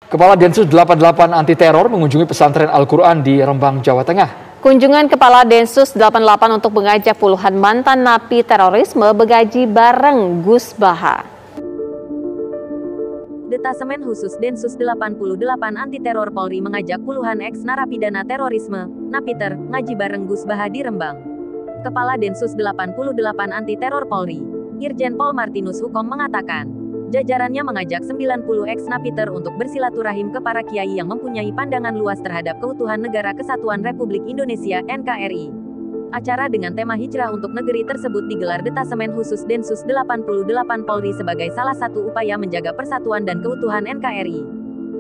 Kepala Densus 88 Anti Teror mengunjungi pesantren Al-Quran di Rembang, Jawa Tengah. Kunjungan Kepala Densus 88 untuk mengajak puluhan mantan napi terorisme begaji bareng Gus Baha. Detasemen Khusus Densus 88 Anti Teror Polri mengajak puluhan ex-narapidana terorisme, napiter, ngaji bareng Gus Baha di Rembang. Kepala Densus 88 Anti Teror Polri, Irjen Pol Martinus Hukom mengatakan, jajarannya mengajak 90 ex-napiter untuk bersilaturahim ke para kiai yang mempunyai pandangan luas terhadap keutuhan Negara Kesatuan Republik Indonesia (NKRI). Acara dengan tema hijrah untuk negeri tersebut digelar Detasemen Khusus Densus 88 Polri sebagai salah satu upaya menjaga persatuan dan keutuhan NKRI.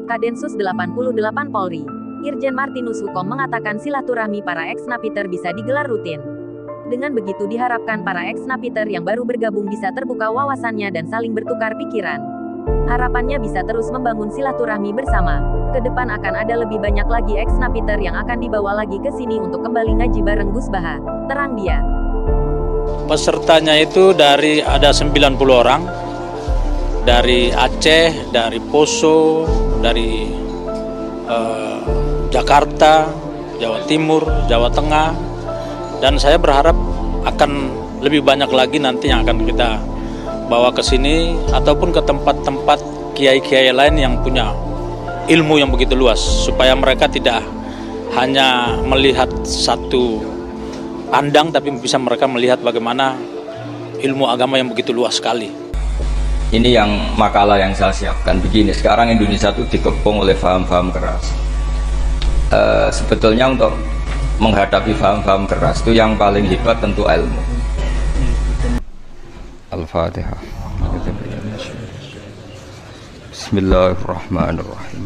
Kadensus 88 Polri, Irjen Martinus Hukom mengatakan silaturahmi para ex-napiter bisa digelar rutin. Dengan begitu diharapkan para ex-napiter yang baru bergabung bisa terbuka wawasannya dan saling bertukar pikiran. Harapannya bisa terus membangun silaturahmi bersama. Ke depan akan ada lebih banyak lagi ex-napiter yang akan dibawa lagi ke sini untuk kembali ngaji bareng Gus Baha, terang dia. Pesertanya itu ada 90 orang, dari Aceh, dari Poso, dari Jakarta, Jawa Timur, Jawa Tengah, dan saya berharap akan lebih banyak lagi nanti yang akan kita bawa ke sini ataupun ke tempat-tempat kiai-kiai lain yang punya ilmu yang begitu luas, supaya mereka tidak hanya melihat satu pandang, tapi bisa mereka melihat bagaimana ilmu agama yang begitu luas sekali. Ini yang makalah yang saya siapkan begini. Sekarang Indonesia itu dikepung oleh paham-paham keras. Sebetulnya untuk menghadapi paham-paham keras itu yang paling hebat tentu ilmu. Al-Fatihah. Bismillahirrahmanirrahim.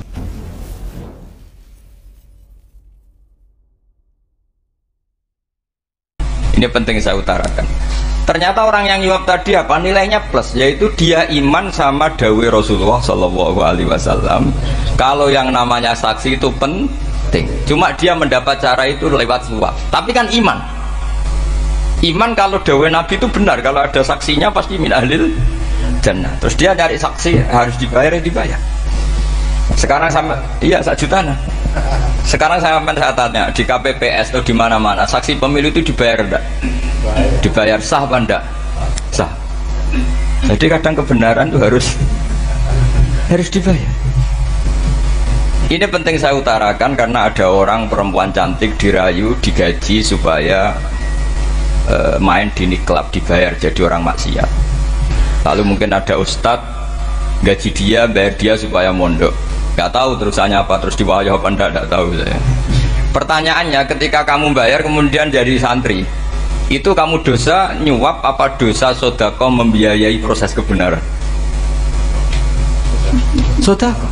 Ini penting saya utarakan. Ternyata orang yang nyuap tadi apa nilainya plus, yaitu dia iman sama dawuh Rasulullah SAW. Kalau yang namanya saksi itu penting, cuma dia mendapat cara itu lewat suap. Tapi kan iman kalau dawuh Nabi itu benar, kalau ada saksinya pasti min ahlil jannah. Terus dia nyari saksi harus dibayar. Sekarang sama iya 1 juta nah. Sekarang saya tanya di KPPS atau di mana-mana saksi pemilu itu dibayar enggak? Dibayar sah apa enggak? Sah. Jadi kadang kebenaran itu harus dibayar. Ini penting saya utarakan karena ada orang perempuan cantik dirayu, digaji supaya main di niklab, dibayar jadi orang maksiat. Lalu mungkin ada ustadz gaji dia, bayar dia supaya mondok. Gak tahu terusannya apa, terus diwayah apa enggak tahu saya. Pertanyaannya, ketika kamu bayar kemudian jadi santri, itu kamu dosa nyuap apa dosa sodako membiayai proses kebenaran? Sodako.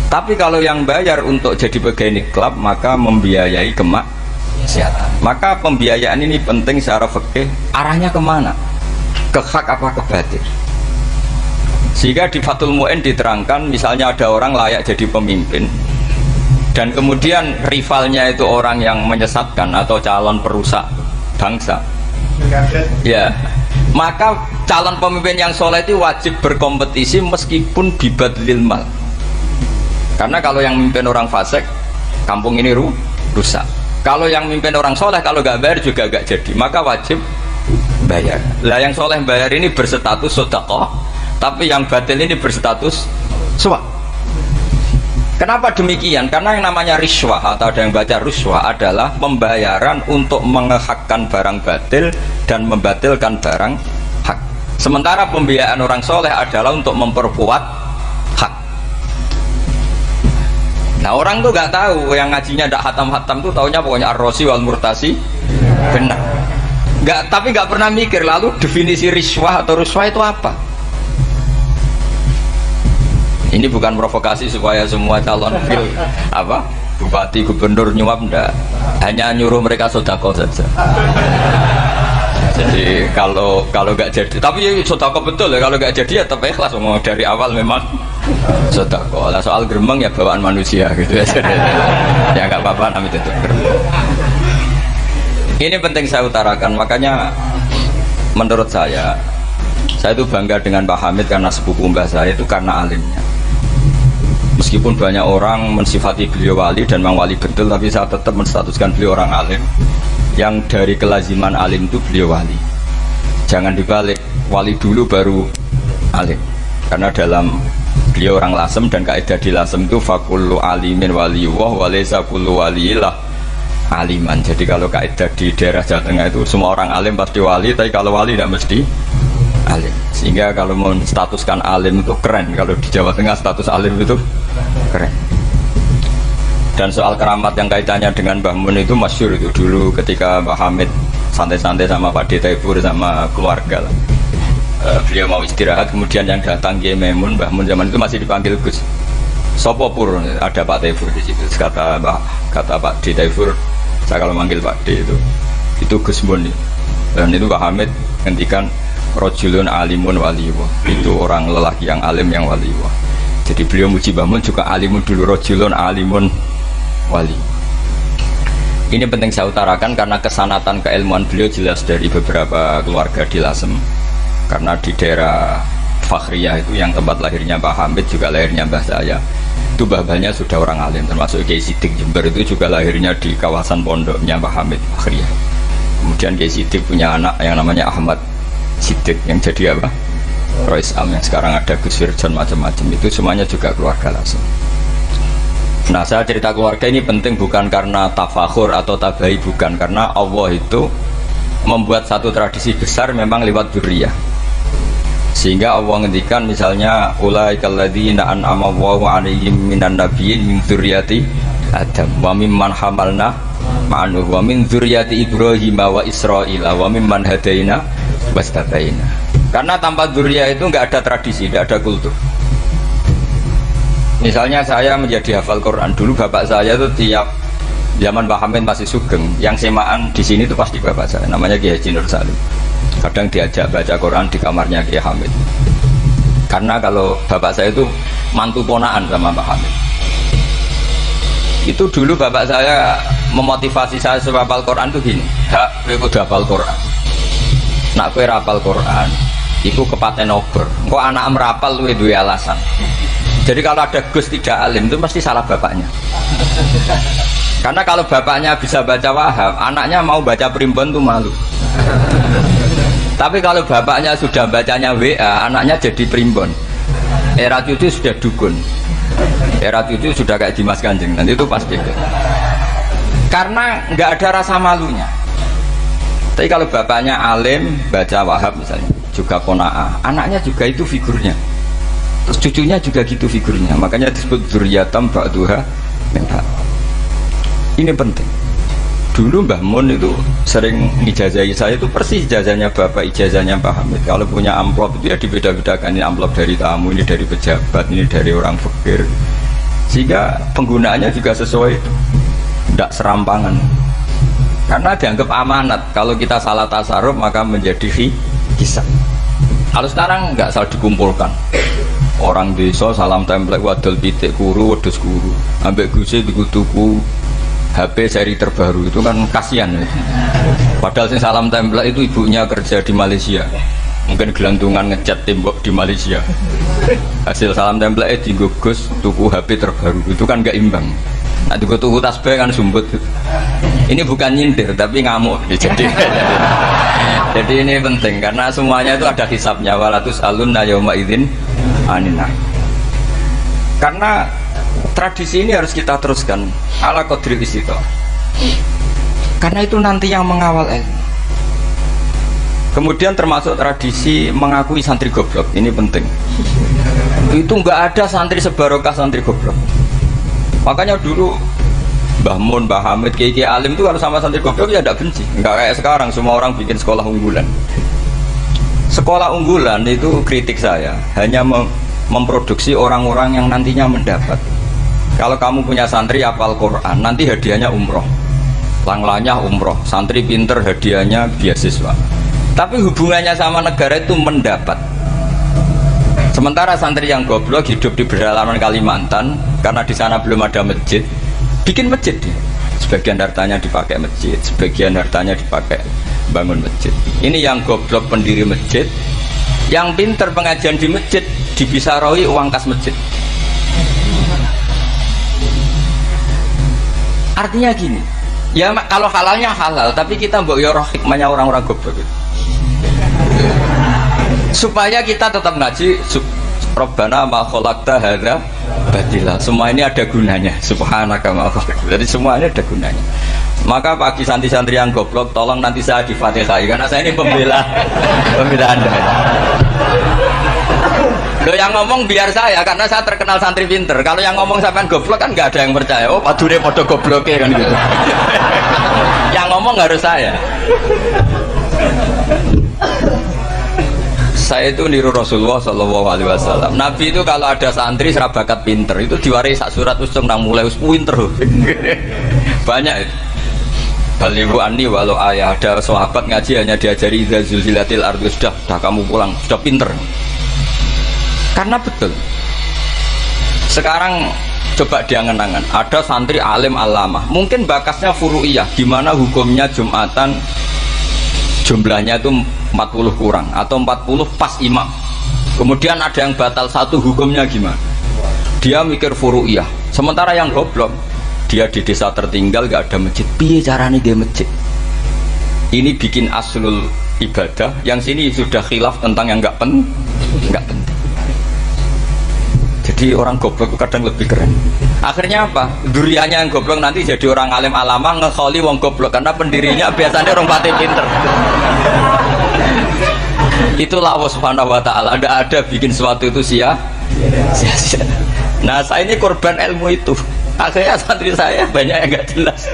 Tapi kalau yang bayar untuk jadi pegawai niklab maka membiayai kemaksiatan. Maka pembiayaan ini penting secara fikih. Arahnya kemana? Ke hak apa ke batil? Sehingga di Fathul Mu'in diterangkan, misalnya ada orang layak jadi pemimpin dan kemudian rivalnya itu orang yang menyesatkan atau calon perusak bangsa, ya, maka calon pemimpin yang soleh itu wajib berkompetisi meskipun bibadlil mal. Karena kalau yang memimpin orang fasik, kampung ini rusak. Kalau yang memimpin orang soleh, kalau nggak bayar juga nggak jadi, maka wajib bayar. Lah yang soleh bayar ini berstatus sedekah, tapi yang batil ini berstatus suap. Kenapa demikian? Karena yang namanya riswah atau ada yang baca ruswah adalah pembayaran untuk mengehakkan barang batil dan membatilkan barang hak. Sementara pembiayaan orang soleh adalah untuk memperkuat hak. Nah orang tuh nggak tahu, yang ngajinya tidak hatam-hatam tuh taunya pokoknya ar-rosi wal murtasi benar. Tapi nggak pernah mikir lalu definisi riswah atau ruswah itu apa. Ini bukan provokasi supaya semua calon bupati, gubernur nyuap, enggak. Hanya nyuruh mereka sodako saja. Jadi kalau nggak jadi, tapi sodako betul ya, kalau nggak jadi ya tetap ikhlas. Mau dari awal memang sodako. Lah soal gremeng ya bawaan manusia gitu ya. Ya nggak apa-apa namanya itu. Ini penting saya utarakan, makanya menurut saya itu bangga dengan Pak Hamid karena sepupu mbah saya itu karena alimnya. Meskipun banyak orang mensifati beliau wali dan memang wali betul, tapi saya tetap menstatuskan beliau orang alim. Yang dari kelaziman alim itu beliau wali. Jangan dibalik, wali dulu baru alim. Karena dalam beliau orang Lasem dan kaidah di Lasem itu fakullu alimin waliyullah walaysa kullu waliyillah aliman. Jadi kalau kaidah di daerah Jawa Tengah itu semua orang alim pasti wali, tapi kalau wali tidak mesti alim. Sehingga kalau mau statuskan alim itu keren. Kalau di Jawa Tengah status alim itu keren. Dan soal keramat yang kaitannya dengan Mbah Mun itu masyhur itu dulu ketika Mbah Hamid santai-santai sama Pak D. Taifur sama keluarga lah. Beliau mau istirahat, kemudian yang datang Kiai Maimun, Mbah Mun zaman itu masih dipanggil Gus. Sopo pur, ada Pak Taifur di situ. Kata Pak D. Taifur, saya kalau manggil Pak D itu Gus Mun. Dan itu Mbah Hamid ngendikan rojulun alimun waliyullah, itu orang lelaki yang alim yang waliyullah. Jadi beliau muji Mbah Mun juga alimun dulu, rojulun alimun wali. Ini penting saya utarakan karena kesanatan keilmuan beliau jelas dari beberapa keluarga di Lasem. Karena di daerah Fakhriyah itu yang tempat lahirnya Pak Hamid juga lahirnya Mbah saya, itu mbah-mbahnya sudah orang alim, termasuk Kiai Sidik Jember itu juga lahirnya di kawasan pondoknya Pak Hamid Fakhriyah. Kemudian Kiai Sidik punya anak yang namanya Ahmad Sidik yang jadi apa? Rois Am yang sekarang ada Gus Wirjon macam-macam, itu semuanya juga keluarga Lasem. Nah, saya cerita keluarga ini penting bukan karena tafakhur atau tabai, bukan, karena Allah itu membuat satu tradisi besar memang lewat dzurriyyah. Sehingga Allah ngendikan misalnya ulaikal ladzina an'ama Allahu 'alaihim minan nabiyyin min dzurriyyati Adam wa mimman hamalna ma'an wa min dzurriyyati Ibrahim wa Israila wa mimman hadaina wastabaina. Karena tanpa dzurriyyah itu enggak ada tradisi, enggak ada kultur. Misalnya saya menjadi hafal Quran, dulu bapak saya itu tiap zaman Pak Hamid masih sugeng, yang semaan di sini itu pasti bapak saya, namanya Kiai Haji Nur Salim. Kadang diajak baca Quran di kamarnya Kiai Hamid. Karena kalau bapak saya itu mantu ponaan sama Pak Hamid. Itu dulu bapak saya memotivasi saya supaya hafal Quran itu gini, kowe kudu hafal Quran. Nak kowe hafal Quran, iku kepaten obor. Kok anak merapal luwe duwe alasan. Jadi kalau ada Gus tidak alim itu pasti salah bapaknya. Karena kalau bapaknya bisa baca Wahab, anaknya mau baca primbon tuh malu. Tapi kalau bapaknya sudah bacanya WA, anaknya jadi primbon. Era cucu sudah dukun. Era cucu sudah kayak Dimas Kanjeng. Nanti itu pasti. Karena nggak ada rasa malunya. Tapi kalau bapaknya alim, baca Wahab misalnya, juga Qanaah, anaknya juga itu figurnya. Terus cucunya juga gitu figurnya. Makanya disebut dzurriyatam ba'duha min ba'd. Ini penting. Dulu Mbah Mun itu sering ijazahi saya, itu persis ijazahnya bapak, ijazahnya Pak Hamid. Kalau punya amplop itu ya dibeda-bedakan, ini amplop dari tamu, ini dari pejabat, ini dari orang fakir. Sehingga penggunaannya juga sesuai itu, tidak serampangan. Karena dianggap amanat. Kalau kita salah tasarruf maka menjadi hisab. Kalau sekarang nggak salah dikumpulkan. Orang desa salam template wadol pitik kuru wedhus kuru, ambek guse dikutuku HP seri terbaru, itu kan kasihan ya. Padahal sing salam template itu ibunya kerja di Malaysia, mungkin gelantungan ngecat tembok di Malaysia. Hasil salam template digugus tuku HP terbaru, itu kan gak imbang. Nah tuku tasbih kan sumbut. Ini bukan nyindir tapi ngamuk. Jadi ini penting karena semuanya itu ada hisabnya. Walatus alunna yauma idzin aninah. Karena tradisi ini harus kita teruskan ala qadril istithar. Karena itu nanti yang mengawal ilmu. Kemudian termasuk tradisi mengakui santri goblok, ini penting. Itu nggak ada santri sebarokah santri goblok. Makanya dulu Mbah Mun, Mbah Hamid, Kiai alim itu kalau sama santri goblok ya tidak benci. Nggak kayak sekarang semua orang bikin sekolah unggulan. Sekolah unggulan itu kritik saya hanya memproduksi orang-orang yang nantinya mendapat. Kalau kamu punya santri hafal Quran, nanti hadiahnya umroh, langlanya umroh, santri pinter hadiahnya beasiswa. Tapi hubungannya sama negara itu mendapat. Sementara santri yang goblok hidup di pedalaman Kalimantan, karena di sana belum ada masjid, bikin masjid dia. Sebagian hartanya dipakai masjid, sebagian hartanya dipakai bangun masjid. Ini yang goblok pendiri masjid, yang pinter pengajian di masjid, dibisaroi uang kas masjid. Artinya gini, ya kalau halalnya halal, tapi kita mbok yo roh hikmahnya orang-orang goblok gitu. Supaya kita tetap ngaji Rabbana ma khalaqta hadza batila. Semua ini ada gunanya. Subhanaka ma khalaqta. Jadi semua ini ada gunanya. Maka bagi santri-santri yang goblok, tolong nanti saya di Fatihah karena saya ini pembela Anda. Loh, yang ngomong biar saya karena saya terkenal santri pinter. Kalau yang ngomong sampean goblok kan nggak ada yang percaya. Oh, padune padha gobloke kan gitu. Yang ngomong harus saya. Saya itu niru Rasulullah Shallallahu Alaihi Wasallam. Nabi itu kalau ada santri serabakat pinter itu diwaris sak surat usung nang mulai pinter. Banyak itu. Balibu ani walau ayah, ada sahabat ngaji hanya diajari idza zulzilatil ardu, sudah kamu pulang, sudah pinter. Karena betul. Sekarang coba diangan-angan, ada santri alim alamah, mungkin bakasnya furu'iyah, gimana hukumnya Jumatan jumlahnya itu 40 kurang atau 40 pas imam. Kemudian ada yang batal satu, hukumnya gimana? Dia mikir furu'iyah. Sementara yang goblok, dia di desa tertinggal gak ada masjid, piye caranya dia masjid? Ini bikin aslul ibadah, yang sini sudah khilaf tentang yang gak penting. Jadi orang goblok kadang lebih keren. Akhirnya apa? Duriannya yang goblok nanti jadi orang alim alama ngekholi wong goblok karena pendirinya biasanya orang pati pinter. Itulah Allah Subhanahu wa taala. Ada bikin sesuatu itu sia-sia. Nah, saya ini korban ilmu itu. Akhirnya santri saya banyak yang nggak jelas.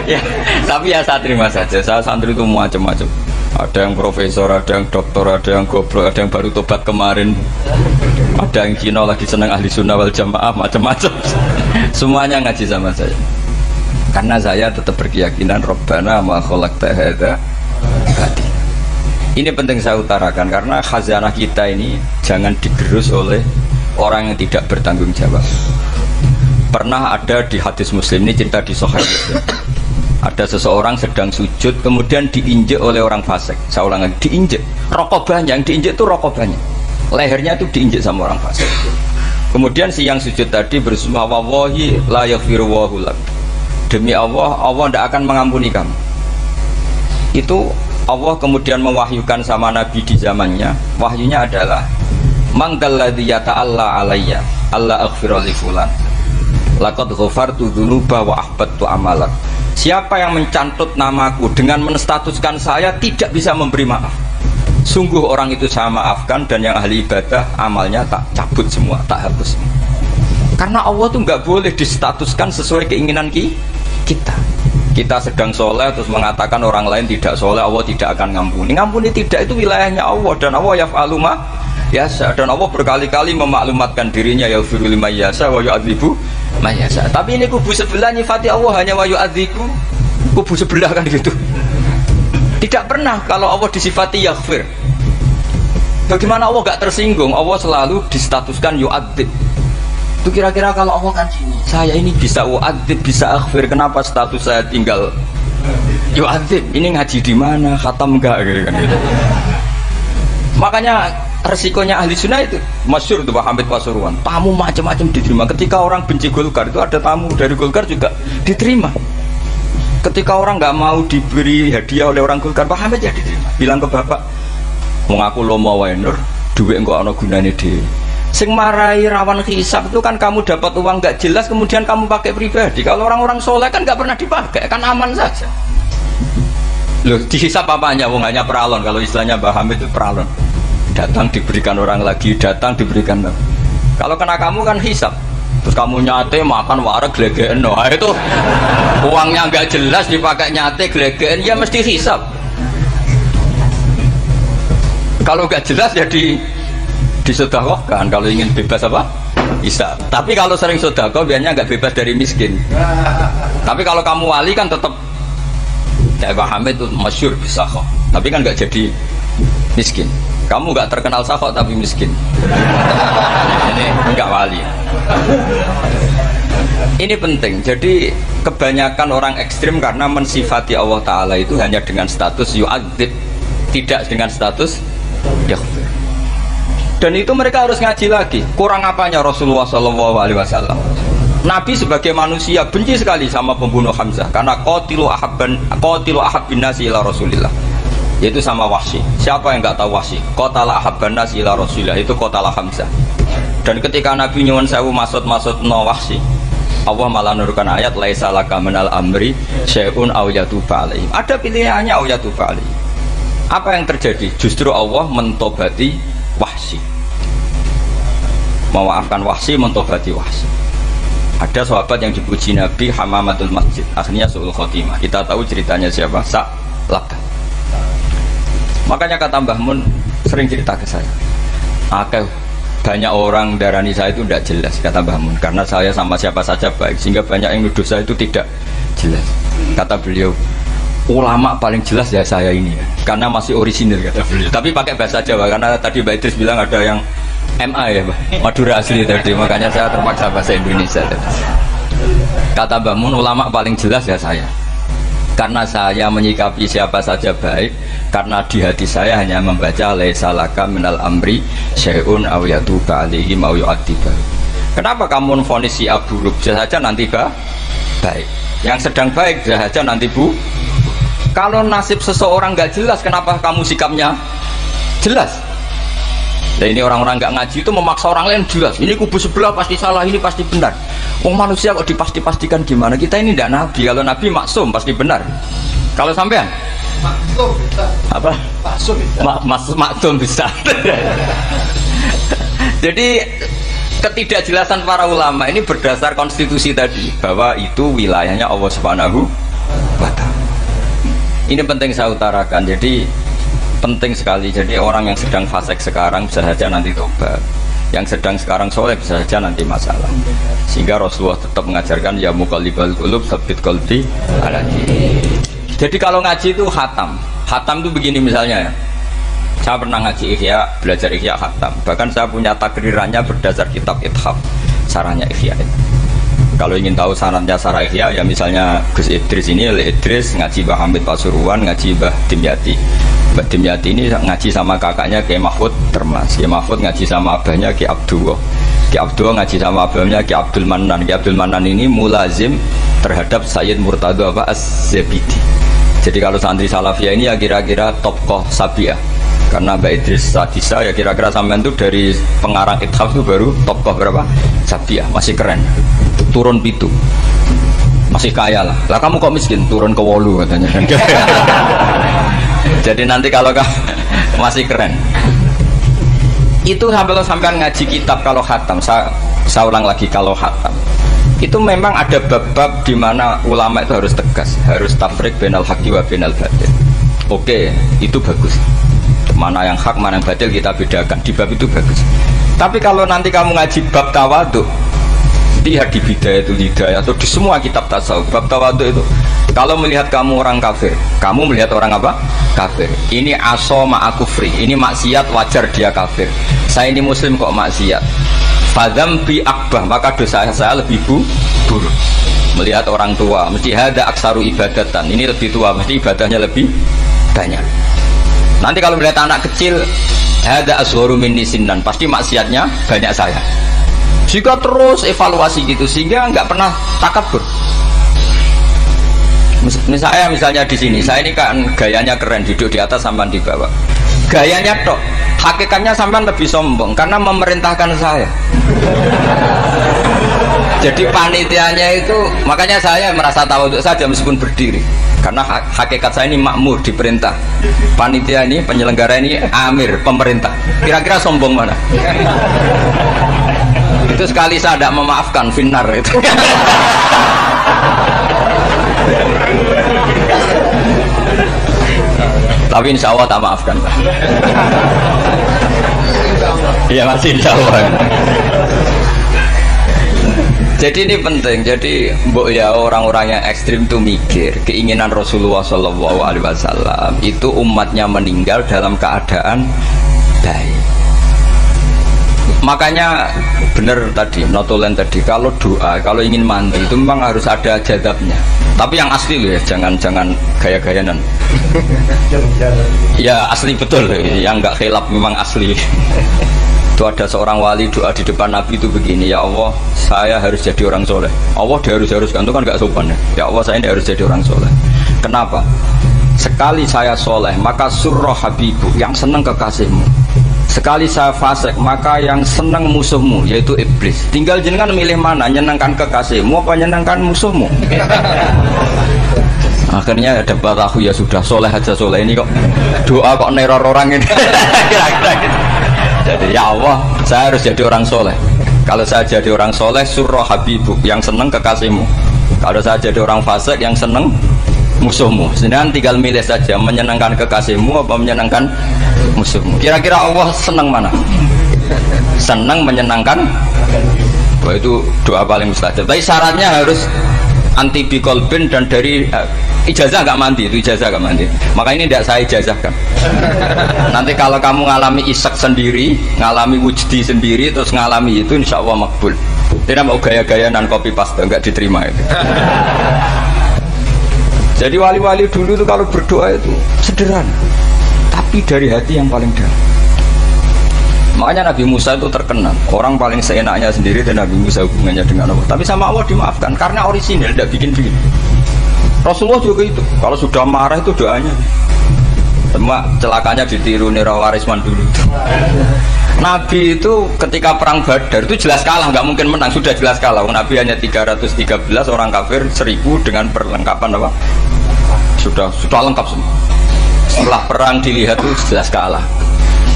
Ya, tapi ya saya terima saja. Saya santri itu macam-macam. Ada yang profesor, ada yang doktor, ada yang goblok, ada yang baru tobat kemarin, ada yang Cina lagi senang ahli sunnah wal jamaah, macam-macam. Semuanya ngaji sama saya. Karena saya tetap berkeyakinan Rabbana ma khalaqta hadza batila. Ini penting saya utarakan karena khazanah kita ini jangan digerus oleh orang yang tidak bertanggung jawab. Pernah ada di hadis Muslim, ini cerita di Sahih Muslim. Ada seseorang sedang sujud kemudian diinjek oleh orang fasik. Saya ulang lagi, diinjek. Rokobahnya, yang diinjek itu rokobahnya. Lehernya itu diinjek sama orang fasik. Kemudian si yang sujud tadi bersumpah wallahi la yaghfiru wallahu lak. Demi Allah, Allah tidak akan mengampuni kamu. Itu Allah kemudian mewahyukan sama Nabi di zamannya. Wahyunya adalah mangdalladzi yata'alla alayya alla aghfira li fulan laqad ghafartu dzunuba wa ahbattu amalak. Siapa yang mencantut namaku dengan menstatuskan saya tidak bisa memberi maaf, sungguh orang itu saya maafkan, dan yang ahli ibadah amalnya tak cabut semua, tak hapus semua. Karena Allah tuh nggak boleh distatuskan sesuai keinginan kita. Kita sedang soleh terus mengatakan orang lain tidak soleh, Allah tidak akan ngampuni. Ngampuni tidak, itu wilayahnya Allah, dan Allah yaf'alu ma yasha, dan Allah berkali-kali memaklumatkan dirinya yaghfiru liman yasha wa yu'adzibu man yasha. Tapi ini kubu sebelah nyifati Allah hanya wa yu'adzibu, kubu sebelah kan gitu. Tidak pernah kalau Allah disifati yaghfir. Bagaimana Allah gak tersinggung? Allah selalu distatuskan yu'adzib. Itu kira-kira kalau Allah kan sini, saya ini bisa yu'adzib, bisa aghfir, kenapa status saya tinggal yu'adzib? Ini ngaji di mana? Khatam enggak gitu kan gitu. Makanya resikonya ahli sunnah itu masyhur tuh Pak Hamid Pasuruan, tamu macam-macam diterima. Ketika orang benci Golkar itu ada tamu dari Golkar juga diterima. Ketika orang nggak mau diberi hadiah oleh orang Golkar, Pak Hamid ya diterima. Bilang ke bapak, wong aku lomo wae nur, duit engko ana gunane dhewe. Sing marai rawan hisab itu kan kamu dapat uang nggak jelas kemudian kamu pakai pribadi. Kalau orang-orang soleh kan nggak pernah dipakai, kan aman saja. Loh, dihisab apanya? Wong hanya peralon. Kalau istilahnya Mbah Hamid itu peralon. Datang diberikan orang lagi, datang diberikan lagi. Kalau kena kamu kan hisab. Terus kamu nyate makan wareg glegeken. Nah, itu uangnya nggak jelas dipakai nyate glegeken, ya mesti hisab. Kalau nggak jelas ya disedekahkan. Kalau ingin bebas apa? Hisab. Tapi kalau sering sedekah biasanya nggak bebas dari miskin. Tapi kalau kamu wali kan tetap ya Pak Hamid itu masyhur bisa kok. Tapi kan nggak jadi miskin. Kamu nggak terkenal sakok tapi miskin. Ini enggak wali. Ini penting. Jadi kebanyakan orang ekstrim karena mensifati Allah Ta'ala itu hanya dengan status yu'adzib, tidak dengan status yaghfir. Dan itu mereka harus ngaji lagi. Kurang apanya Rasulullah SAW? Nabi sebagai manusia benci sekali sama pembunuh Hamzah karena qatilu ahabbin nasi ila Rasulillah, yaitu sama Wahsy. Siapa yang nggak tahu Wahsy? Qatala ahabban nasi ila Rasulillah, itu qatala Hamzah. Dan ketika Nabi nyuwun sewu maksud no Wahsy, Allah malah nurunkan ayat laisa laka minal amri syai'un aw yatuba alaihim. Ada pilihannya aw yatuba alaihim. Apa yang terjadi? Justru Allah mentobati Wahsy. Memaafkan Wahsy, mentobati Wahsy. Ada sahabat yang dipuji Nabi Hamamatul Masjid, akhirnya su'ul khotimah. Kita tahu ceritanya siapa? Sa'labah. Makanya kata Mbah Mun sering cerita ke saya, banyak orang darani saya itu tidak jelas, kata Mbah Mun, karena saya sama siapa saja baik, sehingga banyak yang nuduh saya itu tidak jelas. Kata beliau, ulama paling jelas ya saya ini, karena masih orisinil, kata beliau. Tapi pakai bahasa Jawa, karena tadi Mbak Idris bilang ada yang MA ya, Madura asli tadi, makanya saya terpaksa bahasa Indonesia tadi. Kata Mbah Mun, ulama paling jelas ya saya, karena saya menyikapi siapa saja baik, karena di hati saya hanya membaca laisa laka minal amri syai'un aw yatuba alaihim aw yu'adzibah. Kenapa kamu memvonis si buruk? Saja nanti baik. Yang sedang baik saja nanti bu. Kalau nasib seseorang nggak jelas, kenapa kamu sikapnya jelas? Nah, ini orang-orang nggak ngaji itu memaksa orang lain jelas. Ini kubu sebelah pasti salah, ini pasti benar. Oh, manusia kok dipasti-pastikan gimana? Kita ini tidak nabi. Kalau nabi maksum pasti benar. Kalau sampean maksum bisa. Apa? Maksum bisa. Maksum bisa. Jadi ketidakjelasan para ulama ini berdasar konstitusi tadi, bahwa itu wilayahnya Allah Subhanahu wa Ta'ala. Ini penting saya utarakan. Jadi penting sekali. Jadi orang yang sedang fasik sekarang bisa saja nanti tobat, yang sedang sekarang soleh bisa saja nanti masalah. Sehingga Rasulullah tetap mengajarkan ya muqallibal qulub tsabbit qalbi ala dinik. Jadi kalau ngaji itu khatam itu begini misalnya ya, saya pernah ngaji Ihya, belajar Ihya khatam, bahkan saya punya takrirannya berdasar kitab Ithaf, sarahnya Ihya. Kalau ingin tahu sarannya sarah Ihya ya misalnya Gus Idris ini, Idris ngaji Mbah Hamid Pasuruan, ngaji Mbah Dimyati. Mbah Dimyati ini ngaji sama kakaknya Kiai Mahfud Termas, Kiai Mahfud ngaji sama abahnya Kiai Abdullah, Kiai Abdullah ngaji sama abahnya Kiai Abdul Manan. Kiai Abdul Manan ini mulazim terhadap Sayyid Murtado Az-Zabidi. Jadi kalau santri Salafiyah ini ya kira-kira tokoh Sabiah, karena Mbak Idris Sadisa ya kira-kira sampean itu dari pengarang Ithaf itu baru tokoh berapa? Sabiah, masih keren, turun pitu, masih kaya lah. Lah kamu kok miskin? Turun ke wolu katanya. Jadi nanti kalau masih keren. Itu sampai ngaji kitab kalau khatam, saya ulang lagi, kalau khatam itu memang ada bab-bab di mana ulama itu harus tegas, harus tafriq bainal haqqi wa bainal batil. Oke, itu bagus. Mana yang hak, mana yang batil kita bedakan. Di bab itu bagus. Tapi kalau nanti kamu ngaji bab tawadhu, lihat di Bidayatul Hidayah atau di semua kitab tasawuf, bab tawadhu itu, kalau melihat kamu orang kafir, kamu melihat orang apa? Kafir. Ini aso ma'akufri, ini maksiat, wajar dia kafir. Saya ini muslim kok maksiat. Fadzambi akbah, maka dosa saya lebih buruk. Melihat orang tua, mesti ada aksaru ibadatan, ini lebih tua, mesti ibadahnya lebih banyak. Nanti kalau melihat anak kecil, ada asgharu minni sinnan, pasti maksiatnya banyak saya. Jika terus evaluasi gitu, sehingga nggak pernah takabur. Misalnya di sini, saya ini kan gayanya keren, duduk di atas sampai di bawah. Gayanya tok, hakikatnya sampai lebih sombong karena memerintahkan saya. Jadi panitianya itu, makanya saya merasa tawadhu saja meskipun berdiri, karena hakikat saya ini makmur, diperintah. Panitia ini, penyelenggara ini amir, pemerintah. Kira-kira sombong mana? Itu sekali saya tidak memaafkan, finnar itu. Tapi insya Allah tak maafkan. Ya masih insya Allah. Jadi ini penting. Jadi mbok ya orang-orang yang ekstrim itu mikir keinginan Rasulullah SAW itu umatnya meninggal dalam keadaan baik. Makanya benar tadi notulen tadi, kalau doa, kalau ingin mandi itu memang harus ada jadabnya. Tapi yang asli loh ya, jangan gaya-gayanan. Ya asli betul, yang nggak khilaf memang asli. Itu ada seorang wali doa di depan Nabi itu begini, ya Allah, saya harus jadi orang soleh. Allah diharus-haruskan, itu kan gak sopan ya. Ya Allah, saya ini harus jadi orang soleh. Kenapa? Sekali saya soleh, maka surroh habibu, yang senang kekasihmu. Sekali saya fasik, maka yang senang musuhmu, yaitu iblis. Tinggal jenengan milih mana, nyenangkan kekasihmu apa nyenangkan musuhmu. Akhirnya ada batahu, ya sudah, soleh aja soleh. Ini kok doa kok neror orang ini. Kira-kira gitu. Jadi ya Allah, saya harus jadi orang soleh. Kalau saya jadi orang soleh, surroh habibu, yang senang kekasihmu. Kalau saya jadi orang fasik, yang senang musuhmu. Sedangkan tinggal milih saja, menyenangkan kekasihmu apa menyenangkan musuhmu. Kira-kira Allah senang mana? Senang menyenangkan. Wah, itu doa paling mustajab. Tapi syaratnya harus anti bikolbin dan dari ijazah nggak mandi, itu ijazah nggak mandi. Maka ini tidak saya ijazahkan. Nanti kalau kamu ngalami isak sendiri, ngalami wujdi sendiri, terus ngalami itu, insya Allah makbul. Tidak mau gaya-gaya dan copy paste, nggak diterima itu. Jadi wali-wali dulu itu kalau berdoa itu sederhana, tapi dari hati yang paling dalam. Makanya Nabi Musa itu terkenal, orang paling seenaknya sendiri dan Nabi Musa hubungannya dengan Allah. Tapi sama Allah dimaafkan karena orisinil, tidak bikin-bikin. Rasulullah juga itu, kalau sudah marah itu doanya. Cuma celakanya ditiru Nira Warisman dulu itu. Nabi itu ketika perang Badar itu jelas kalah, nggak mungkin menang, sudah jelas kalah. Nabi hanya 313 orang kafir, 1000 dengan perlengkapan apa? Sudah lengkap semua. Setelah perang dilihat itu jelas kalah.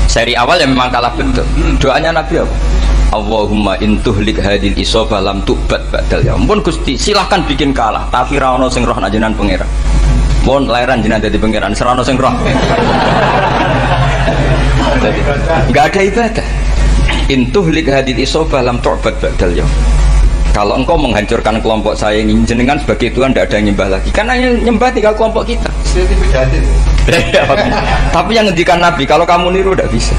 Seri awal yang memang kalah betul. Doanya Nabi apa? Allahumma intuhlik hadil isobah lam tu'bad ba'dal ya. Ampun Gusti, silahkan bikin kalah, tapi ra ono sing roh najenan pangeran. Mohon lairan jenengan dadi pangeran, serana sing roh. Enggak ada ibadah. Intuhlik hadil isobah lam tu'bad ba'dal ya. Kalau engkau menghancurkan kelompok saya ini, jenengan sebagai Tuhan tidak ada yang nyembah lagi. Karena yang nyembah tinggal kelompok kita. Tapi yang ngendikan Nabi, kalau kamu niru tidak bisa.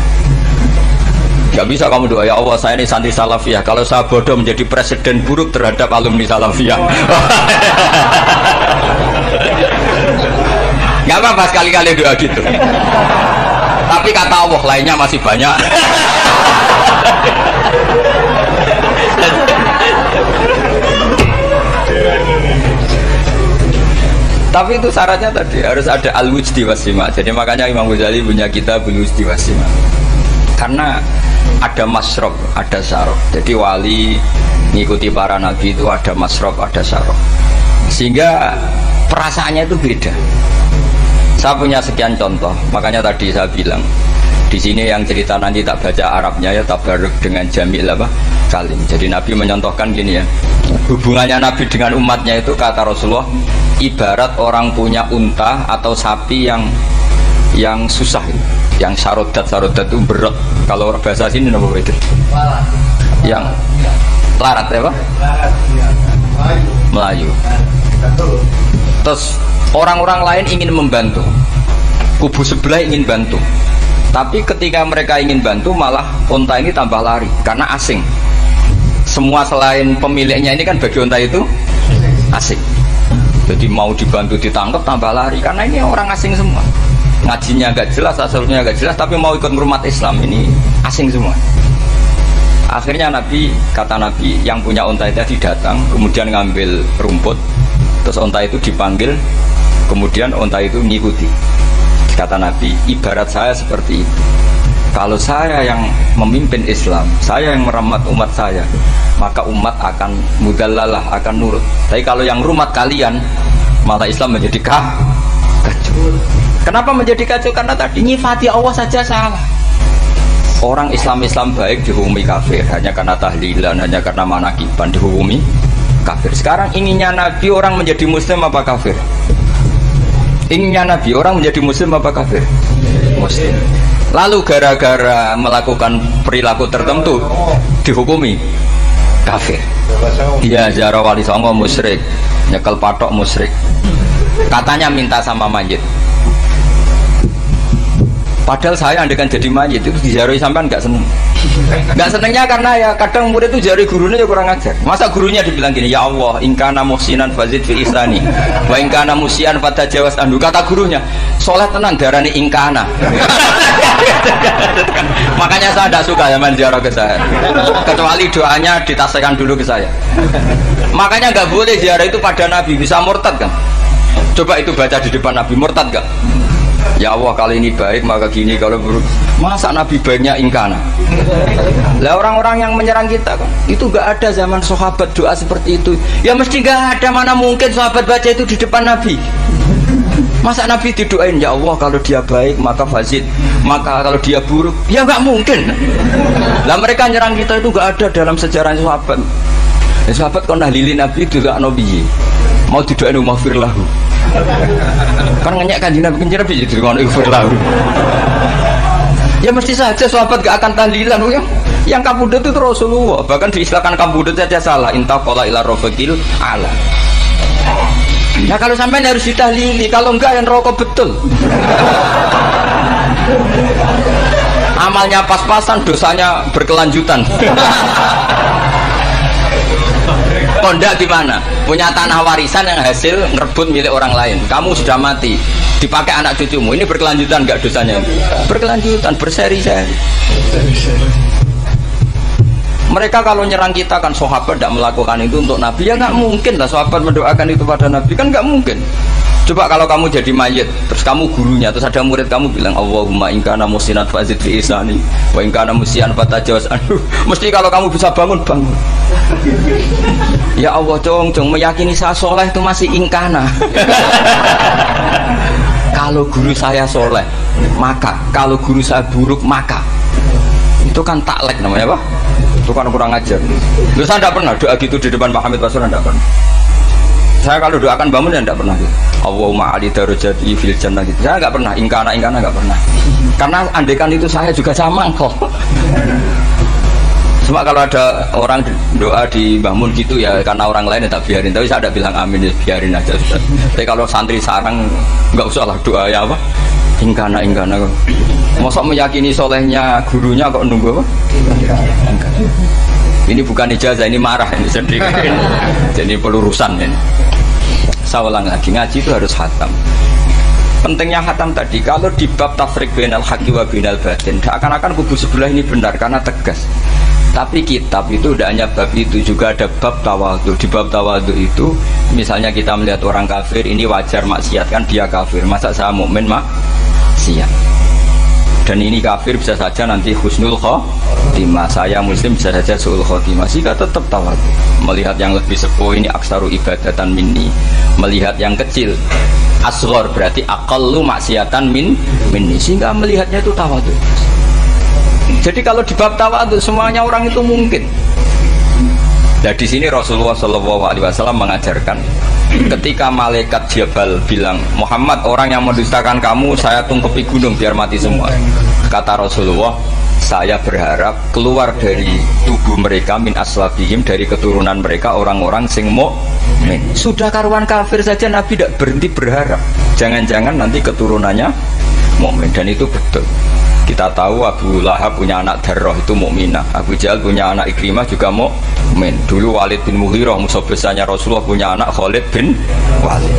Gak bisa kamu doa, ya Allah saya ini santri salafiyah, kalau saya bodoh menjadi presiden buruk terhadap alumni salafiyah. Gak apa-apa sekali-kali doa gitu. Tapi kata Allah lainnya masih banyak. Tapi itu syaratnya tadi harus ada al-wujdi wasima. Jadi makanya Imam Ghazali punya kitab al-wujdi wasima. Karena ada masrob, ada syarab. Jadi wali ngikuti para nabi itu ada masrob, ada syarab. Sehingga perasaannya itu beda. Saya punya sekian contoh. Makanya tadi saya bilang di sini yang cerita nanti tak baca Arabnya ya, tabaruk dengan jamil apa kalim. Jadi Nabi menyontohkan gini ya. Hubungannya Nabi dengan umatnya itu kata Rasulullah ibarat orang punya unta atau sapi yang susah, yang sarodat itu berat. Kalau bahasa sini nama itu yang larat ya Pak? Melayu. Terus orang-orang lain ingin membantu, kubu sebelah ingin bantu, tapi ketika mereka ingin bantu malah unta ini tambah lari karena asing. Semua selain pemiliknya ini kan bagi unta itu asing. Jadi mau dibantu ditangkap tambah lari karena ini orang asing semua. Ngajinya agak jelas, asalnya agak jelas, tapi mau ikut umat Islam ini asing semua. Akhirnya Nabi, kata Nabi, yang punya unta itu datang, kemudian ngambil rumput, terus unta itu dipanggil, kemudian unta itu ngikuti. Kata Nabi, ibarat saya seperti itu. Kalau saya yang memimpin Islam, saya yang merawat umat saya, maka umat akan mudallalah, akan nurut. Tapi kalau yang rumat kalian, maka Islam menjadi kacau. Kenapa menjadi kacau? Karena tadi nyifati Allah saja salah. Orang Islam baik dihukumi kafir hanya karena tahlilan, hanya karena manakiban dihukumi kafir. Sekarang inginnya Nabi orang menjadi muslim apa kafir? Inginnya Nabi orang menjadi muslim apa kafir? Muslim. Lalu gara-gara melakukan perilaku tertentu dihukumi kafir. Dia ziarah wali songo musyrik, nyekel patok musyrik. Katanya minta sama mayit. Padahal saya andekan jadi mayit itu diziarahi sampean nggak seneng. Nggak senengnya karena ya kadang murid itu ziarahi gurunya ya kurang ajar. Masa gurunya dibilang gini, ya Allah, ingkana muhsinan fazid fi ihsani, wa ingkana musian fatajawaz anhu. Kata gurunya, soleh tenan darani ingkana. Makanya saya tidak suka ya ziarah ke saya. Kecuali doanya ditasihkan dulu ke saya. Makanya nggak boleh ziarah itu pada Nabi, bisa murtad kan? Coba itu baca di depan Nabi, murtad gak? Ya Allah, kali ini baik maka gini, kalau buruk masa Nabi baiknya ingkana. Lah orang-orang yang menyerang kita kan itu gak ada zaman sahabat doa seperti itu. Ya mesti gak ada, mana mungkin sahabat baca itu di depan Nabi. Masa Nabi didoain, ya Allah kalau dia baik maka fazid, maka kalau dia buruk ya gak mungkin. Lah mereka nyerang kita itu gak ada dalam sejarah sahabat. Ya, sahabat kok nahlilin Nabi itu gak Nabi mau didoain maghfir lahu. Kan ngenyek kanjeng Nabi kencir Nabi jadi ngono maghfir lahu. Ya mesti saja sahabat gak akan tahlilan yang kabudut itu Rasulullah. Bahkan diistilahkan kabudut saja salah. Intaqala ila rafiqil ala. Nah kalau sampai harus ditahlili, kalau enggak yang rokok betul. Amalnya pas-pasan, dosanya berkelanjutan. Kondak gimana? Punya tanah warisan yang hasil ngerebut milik orang lain. Kamu sudah mati, dipakai anak cucumu. Ini berkelanjutan nggak dosanya? Berkelanjutan, berseri-seri. Mereka kalau nyerang kita kan sahabat tidak melakukan itu untuk Nabi, ya nggak mungkin lah sahabat mendoakan itu pada Nabi, kan nggak mungkin. Coba kalau kamu jadi mayit, terus kamu gurunya, terus ada murid kamu bilang Allahumma ingkana musinat fazid fi isani wa ingkana musian fatajawaz anhu. Mesti kalau kamu bisa bangun. Ya Allah, cong meyakini saya soleh itu masih ingkana. Kalau guru saya soleh, maka kalau guru saya buruk, maka itu kan taklek namanya apa? Itu kan kurang ajar. Loh, saya tidak pernah doa gitu di depan Pak Hamid Pasuruan, tidak pernah. Saya kalau doakan bangun ya tidak pernah gitu. Allahumma ali darajati fil jannah gitu. Saya nggak pernah ingkana nggak pernah. Karena andekan itu saya juga sama kok. Cuma kalau ada orang doa di bangun gitu ya karena orang lain ya tak biarin. Tapi saya tidak bilang amin, ya biarin aja sudah. Tapi kalau santri sarang nggak usah lah doa ya apa? Ingkana kok. Mosok meyakini solehnya gurunya kok nunggu apa? Ini bukan ijazah, ini marah, ini sedih. Jadi pelurusan ini. Saya ulang lagi, ngaji itu harus khatam. Pentingnya khatam tadi, kalau di bab tafriq bainal haqqi wa bainal batin, seakan-akan kubu sebelah ini benar karena tegas. Tapi kitab itu tidak hanya bab itu, juga ada bab tawadhu. Di bab tawadhu itu, misalnya kita melihat orang kafir, ini wajar maksiat kan dia kafir. Masa saya mukmin maksiat? Dan ini kafir bisa saja nanti husnul khotimah, saya muslim bisa saja su'ul khotimah. Jika tetap tawadhu, melihat yang lebih sepuh ini aksaru ibadatan minni, melihat yang kecil asghar berarti aqallu maksiatan minni, sehingga melihatnya itu tawadhu. Jadi kalau di bab tawadhu semuanya orang itu mungkin. Nah di sini Rasulullah SAW mengajarkan, ketika malaikat Jabal bilang, Muhammad, orang yang mendustakan kamu saya tungkepi gunung biar mati semua. Kata Rasulullah, saya berharap keluar dari tubuh mereka min aslabihim, dari keturunan mereka orang-orang sing mukmin. Sudah karuan kafir saja Nabi tidak berhenti berharap, jangan-jangan nanti keturunannya mukmin. Dan itu betul. Kita tahu Abu Lahab punya anak Darrah itu mukminah, Abu Jahal punya anak Ikrimah juga mukmin. Dulu Walid bin Mughirah musuh besarnya Rasulullah punya anak Khalid bin Walid.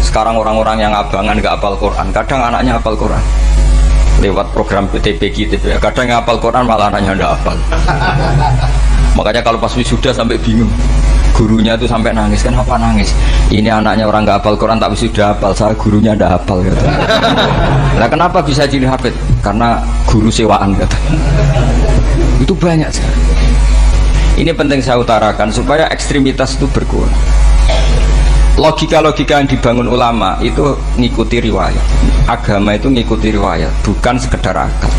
Sekarang orang-orang yang abangan gak hafal Quran, kadang anaknya hafal Quran lewat program PTP gitu ya. Kadang yang hafal Quran malah anaknya tidak hafal. Makanya kalau pas wisuda sampai bingung, gurunya itu sampai nangis. Kenapa nangis? Ini anaknya orang nggak hafal Quran tapi sudah hafal, saya gurunya tidak hafal gitu. Nah kenapa bisa jadi hafid? Karena guru sewaan kata. Itu banyak sekali. Ini penting saya utarakan supaya ekstremitas itu berkurang. Logika-logika yang dibangun ulama itu ngikuti riwayat. Agama itu ngikuti riwayat, bukan sekedar akal.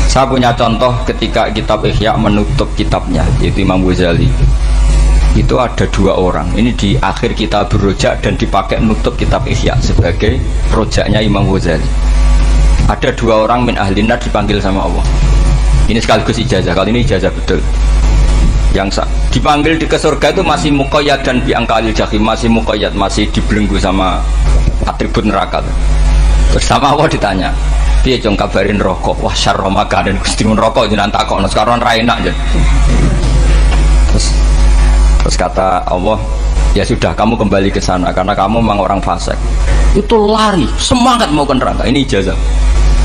Saya punya contoh ketika kitab Ihya menutup kitabnya, yaitu Imam Ghazali. Itu ada dua orang. Ini di akhir kitab Rojak dan dipakai menutup kitab Ihya sebagai rojaknya Imam Ghazali. Ada dua orang min ahlinar dipanggil sama Allah. Ini sekaligus ijazah, kali ini ijazah betul. Yang dipanggil di ke surga itu masih muqayyad dan biangkalil jahim, masih muqayyad, masih dibelenggu sama atribut neraka. Bersama Allah ditanya, Piye jong kabarin rokok? Wah syarra makanan Gusti mun rokok jenengan takokno sekarang ra enak jen. Terus kata Allah, ya sudah kamu kembali ke sana karena kamu memang orang fasik. Itu lari, semangat mau ke neraka. Ini ijazah.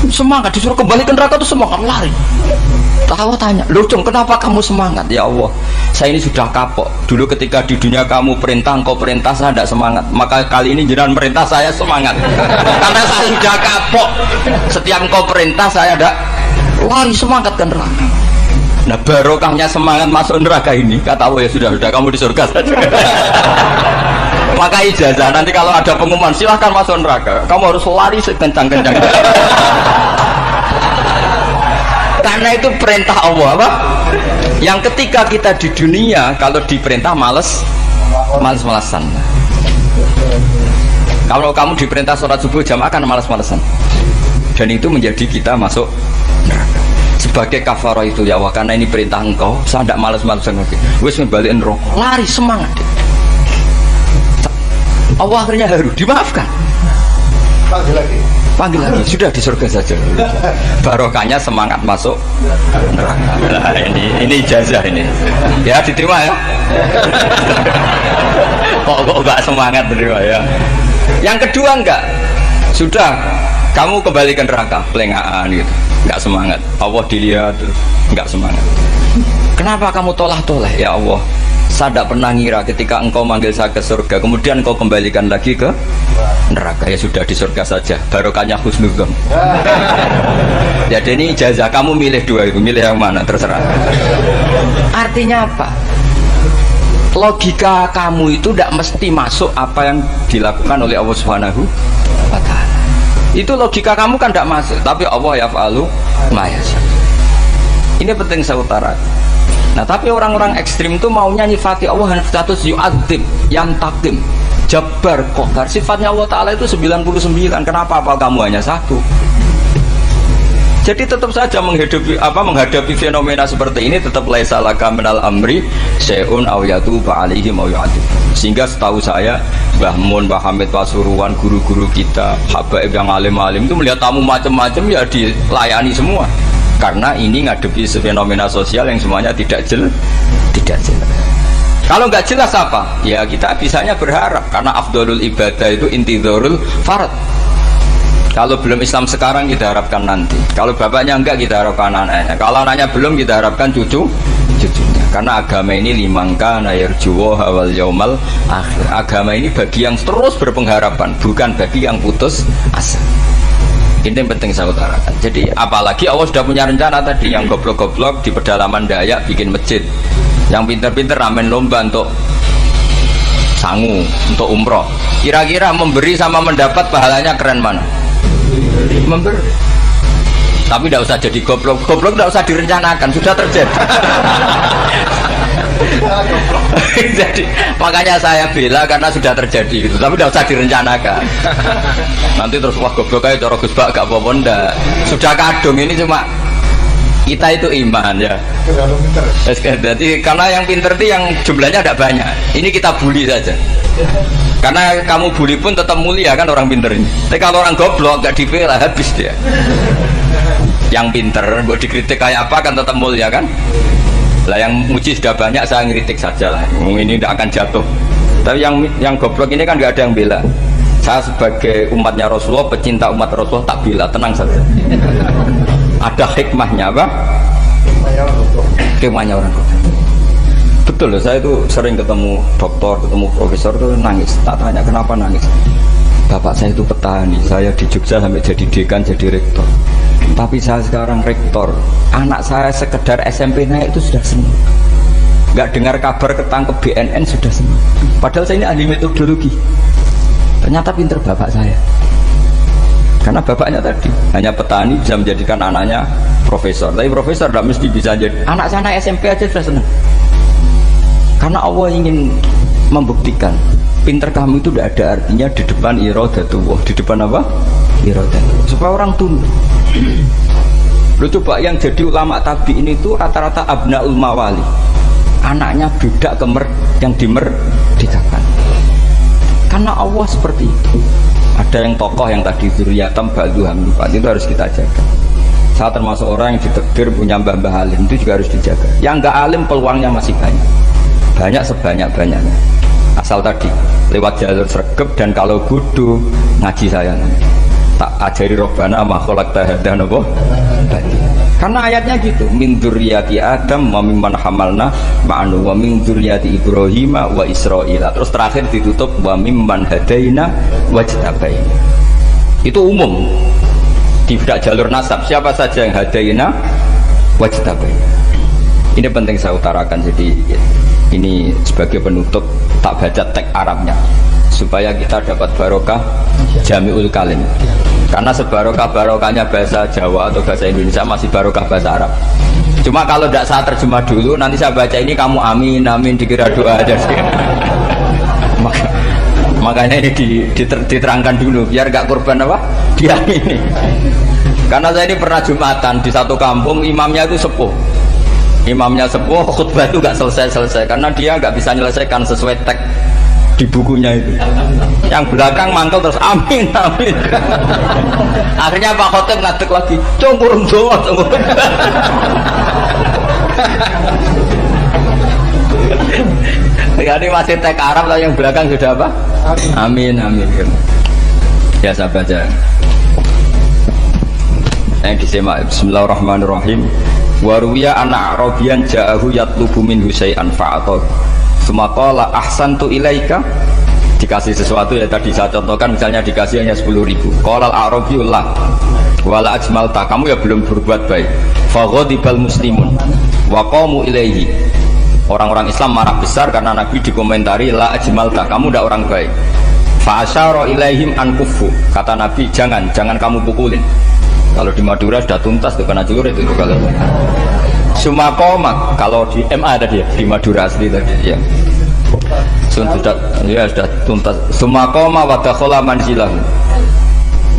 Semangat disuruh kembali ke neraka itu semangat lari. Allah tanya, loh Jong, kenapa kamu semangat? Ya Allah, saya ini sudah kapok. Dulu ketika di dunia kamu perintah, engkau perintah, saya tidak semangat. Maka kali ini jenengan perintah, saya semangat. Karena saya sudah kapok. Setiap engkau perintah, saya ada lari semangat ke neraka. Nah barokahnya semangat masuk neraka ini, kata Allah, ya sudah kamu di surga saja. Maka ijazah, nanti kalau ada pengumuman silahkan masuk neraka, kamu harus lari sekencang-kencang. Karena itu perintah Allah apa? Yang ketika kita di dunia kalau diperintah males-malesan. Kalau kamu diperintah sholat subuh jamaah kan males-malesan. Dan itu menjadi kita masuk neraka. Sebagai kafarah itu ya Allah, karena ini perintah engkau, saya tidak males-malesan lagi. Wis ngebalikin rokok, lari semangat. Allah akhirnya haru, dimaafkan. Panggil lagi, sudah di surga saja. Barokahnya semangat masuk neraka. Nah, ini ijazah ini. Ya diterima ya. Kok enggak semangat terima ya. Yang kedua enggak. Sudah kamu kembali ke neraka, pelengahan gitu. Enggak semangat. Allah dilihat enggak semangat. Kenapa kamu tolah-tolah ya Allah? Saya tidak pernah ngira ketika engkau manggil saya ke surga kemudian engkau kembalikan lagi ke neraka. Ya sudah di surga saja, barokahnya husnudzon. Jadi ini ijazah, kamu milih dua itu, milih yang mana terserah. Artinya apa? Logika kamu itu tidak mesti masuk apa yang dilakukan oleh Allah Subhanahu wa Ta'ala. Itu logika kamu kan tidak masuk, tapi Allah yaf'alu ma yasha. Ini penting saya utarakan. Nah tapi orang-orang ekstrim itu maunya nyifati Allah status yu'adzib, yang takim, jabbar, qahar. Sifatnya Allah Ta'ala itu 99. Kenapa apa kamu hanya satu? Jadi tetap saja menghadapi fenomena seperti ini tetap laisa laka minal amri syai'un aw yatuba alaihim aw yu'adzib. Sehingga setahu saya Mbah Mun, Mbah Hamid Pasuruan, guru-guru kita, habaib yang alim-alim itu melihat tamu macam-macam ya dilayani semua. Karena ini ngadepi fenomena sosial yang semuanya tidak jelas. Kalau nggak jelas apa? Ya kita bisanya berharap karena afdolul ibadah itu intidharul farad. Kalau belum Islam sekarang kita harapkan nanti. Kalau bapaknya enggak kita harapkan anaknya. Kalau anaknya belum kita harapkan cucunya. Karena agama ini limangka nayarjuwo hawal yaumal akhir. Agama ini bagi yang terus berpengharapan, bukan bagi yang putus asa. Ini yang penting saya utarakan. Jadi apalagi Allah sudah punya rencana tadi, yang goblok-goblok di pedalaman Dayak bikin masjid, yang pinter-pinter ramen lomba untuk sangu, untuk umroh. Kira-kira memberi sama mendapat pahalanya keren mana? Memberi. Tapi tidak usah jadi goblok tidak usah direncanakan, sudah terjadi. Jadi makanya saya bela karena sudah terjadi gitu. Tapi tidak usah direncanakan. Nanti terus wah goblok aja cara Gus Bak gak apa-apa ndak. Sudah kadung, ini cuma kita itu iman ya. Jadi karena yang pinter itu yang jumlahnya tidak banyak. Ini kita bully saja. Karena kamu bully pun tetap mulia kan orang pinter ini. Tapi kalau orang goblok gak dibela habis dia. Yang pinter buat dikritik kayak apa kan tetap mulia kan. Lah yang muji sudah banyak, saya ngeritik saja lah. Ini tidak akan jatuh. Tapi yang goblok ini kan nggak ada yang bela. Saya sebagai umatnya Rasulullah, pecinta umat Rasulullah tak bela, tenang saja. Ada hikmahnya apa? Hikmahnya orang goblok. Betul loh, saya itu sering ketemu dokter, ketemu profesor tuh nangis. Tak tanya kenapa nangis. Bapak saya itu petani, saya di Jogja sampai jadi dekan, jadi rektor. Tapi saya sekarang rektor, anak saya sekedar SMP naik itu sudah senang. Nggak dengar kabar ketangkep BNN sudah senang. Padahal saya ini ahli metodologi. Ternyata pinter bapak saya. Karena bapaknya tadi hanya petani bisa menjadikan anaknya profesor. Tapi profesor tidak mesti bisa jadi. Anak saya naik SMP aja sudah senang. Karena Allah ingin membuktikan pinter kamu itu tidak ada artinya di depan iradatullah. Di depan apa? Iradatullah. Supaya orang tunduk. Lu coba yang jadi ulama tabi ini itu rata-rata abnaul mawali, anaknya budak yang dimerdekakan. Karena Allah seperti itu. Ada yang tokoh yang tadi dzurriyatam ba'duham itu harus kita jaga. Saya termasuk orang yang ditakdir punya mbah-mbah alim, itu juga harus dijaga. Yang nggak alim peluangnya masih banyak, banyak sebanyak-banyaknya. Asal tadi lewat jalur sregep, dan kalau bodoh ngaji saya tak ajari robbana ma khalaqta hadza napa. Karena ayatnya gitu, min dzurriyyati Adam wa mimman hamalna ma'anu wa min dzurriyyati Ibrahim wa Israila. Terus terakhir ditutup wa mimman hadaina wajtabaina. Itu umum. Tidak jalur nasab, siapa saja yang hadaina wajtabaina. Ini penting saya utarakan, jadi ini sebagai penutup tak baca teks Arabnya supaya kita dapat barokah jami'ul kalim. Karena sebarokah-barokahnya bahasa Jawa atau bahasa Indonesia masih barokah bahasa Arab. Cuma kalau tidak saya terjemah dulu, nanti saya baca ini kamu amin amin dikira doa aja sih. Makanya ini diterangkan dulu biar gak korban apa diamini. Karena saya ini pernah Jumatan di satu kampung, imamnya itu sepuh. Imamnya sepuh, khutbah itu gak selesai-selesai karena dia gak bisa menyelesaikan sesuai teks di bukunya itu. Yang belakang mangkel terus amin amin. Akhirnya Pak Khotib ngadeg lagi, "Cungkurung doa, cungkurung." Ini masih teks Arab lah, yang belakang sudah apa? Amin amin. Ya saya baca. Yang disimak. Bismillahirrahmanirrahim. Waruya anak Arabian ja'ahu yatlubu min husay'an fa'atah. Sumaqala ahsantu ilaika. Dikasih sesuatu ya tadi saya contohkan, misalnya dikasih hanya 10.000. Qalal Arabiyullah wala ajmalta, kamu ya belum berbuat baik. Faghadibal muslimun wa qamu ilaihi. Orang-orang Islam marah besar karena Nabi dikomentari la ajmalta, kamu tidak orang baik. Fa asyara ilaihim an kufu, kata Nabi jangan kamu pukulin. Kalau di Madura sudah tuntas tuh kena celur itu kalau. Sumakoma, kalau di MA ada dia di Madura asli tadi ya. Sudah tuntas. Sumakoma wa dakhala manzilahu.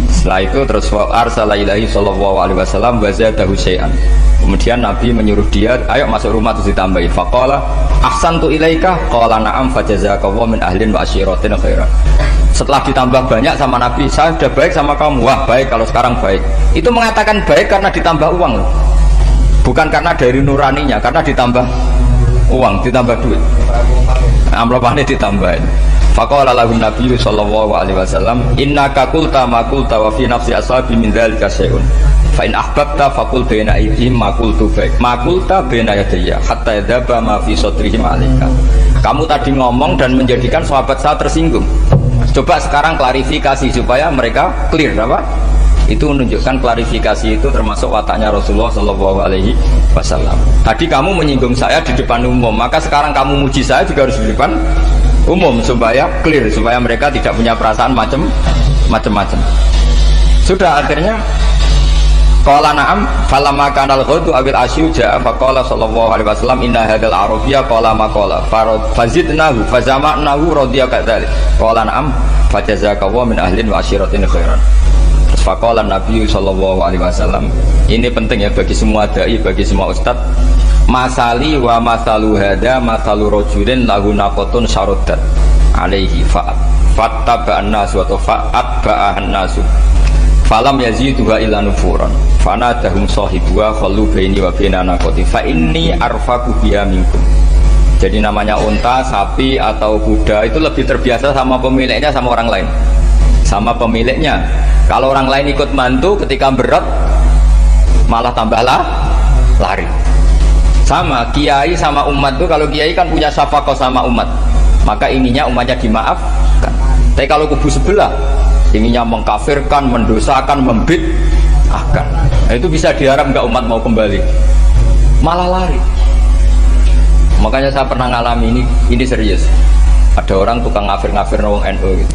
Setelah itu terus arsala ilahi sallallahu alaihi wasallam wa zadahu syai'an. Kemudian Nabi menyuruh dia, ayo masuk rumah terus ditambahin. Faqala ahsantu ilaika qala na'am fajazakallahu min ahlin wa asyiratin khairan. Setelah ditambah banyak sama Nabi, saya sudah baik sama kamu. Wah baik, kalau sekarang baik. Itu mengatakan baik karena ditambah uang loh. Bukan karena dari nuraninya, karena ditambah uang, ditambah duit. Amplopane ditambahin. Faqala lahu Nabi sallallahu alaihi wasallam, innaka qulta ma qulta wa fi nafsi ashabi min dzalika syai'un. Fa in ahbabta faqul baina aydihim ma qultu ma qulta baina yadayya hatta yadhaba ma fi sadrihim alaika. Kamu tadi ngomong dan menjadikan sahabat saya tersinggung. Coba sekarang klarifikasi supaya mereka clear apa? Itu menunjukkan klarifikasi itu termasuk wataknya Rasulullah Shallallahu Alaihi Wasallam. Tadi kamu menyinggung saya di depan umum, maka sekarang kamu muji saya juga harus di depan umum supaya clear, supaya mereka tidak punya perasaan macam-macam. Sudah akhirnya qala na'am falamma kana al-ghadu awil asyu ja'a faqala sallallahu alaihi wasallam inna hadzal arabiyya qala ma qala fazidnahu fazama'nahu radiya kadzalik qala na'am fajazakallahu min ahlin wa asyiratin khairan. Terus faqala Nabi sallallahu alaihi wasallam, ini penting ya bagi semua dai, bagi semua ustaz, masali wa masalu hada masalu rajulin lahu naqatun syaruddat alaihi fattaba'an nasu wa fa'atba'an nasu falam yaziduha illa nufuran fanadahum sahibuha khallu baini wa baina naqati fa inni arfaqu biha minkum. Jadi namanya unta, sapi atau kuda itu lebih terbiasa sama pemiliknya, sama orang lain, sama pemiliknya. Kalau orang lain ikut bantu ketika berat malah tambahlah lari. Sama kiai sama umat tuh, kalau kiai kan punya syafaqah sama umat, maka inginnya umatnya dimaafkan. Tapi kalau kubu sebelah inginnya mengkafirkan, mendosakan, membid'ahkan, nah, itu bisa diharap nggak umat mau kembali, malah lari. Makanya saya pernah ngalami ini serius. Ada orang tukang ngafir-ngafir nawang NU gitu.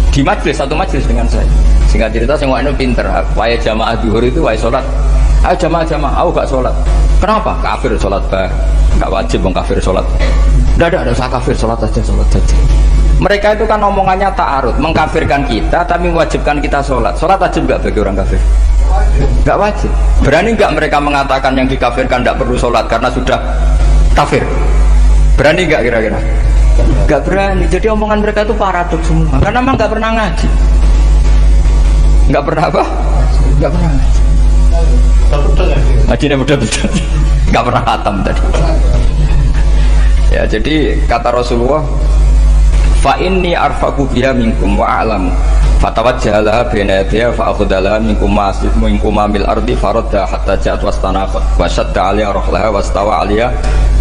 Di majlis, satu majlis dengan saya. Singkat cerita, saya NU pinter. Waya jamaah duhur itu waya sholat. Ayo jamaah, aku gak sholat. Kenapa? Kafir sholat bah. Gak wajib mengkafir sholat. Tidak usah kafir, sholat aja. Mereka itu kan omongannya ta'arud, mengkafirkan kita tapi mewajibkan kita sholat. Sholat wajib gak bagi orang kafir? Gak wajib. Berani gak mereka mengatakan yang dikafirkan tidak perlu sholat karena sudah kafir? Berani gak kira-kira? Nggak berani. Jadi omongan mereka itu paradoks semua. Karena memang nggak pernah ngaji. Nggak pernah apa? Nggak pernah ngaji. Ngajinya betul-betul. Nggak pernah khatam tadi. Ya, jadi kata Rasulullah, fa inni arfaqu biha minkum wa a'lamu fatawajjaha baina yadayha fa akhudala minkum mil ardi faradda hatta ja'at wastanaqat wa shadda 'alaiha rahlaha wastawa 'alaiha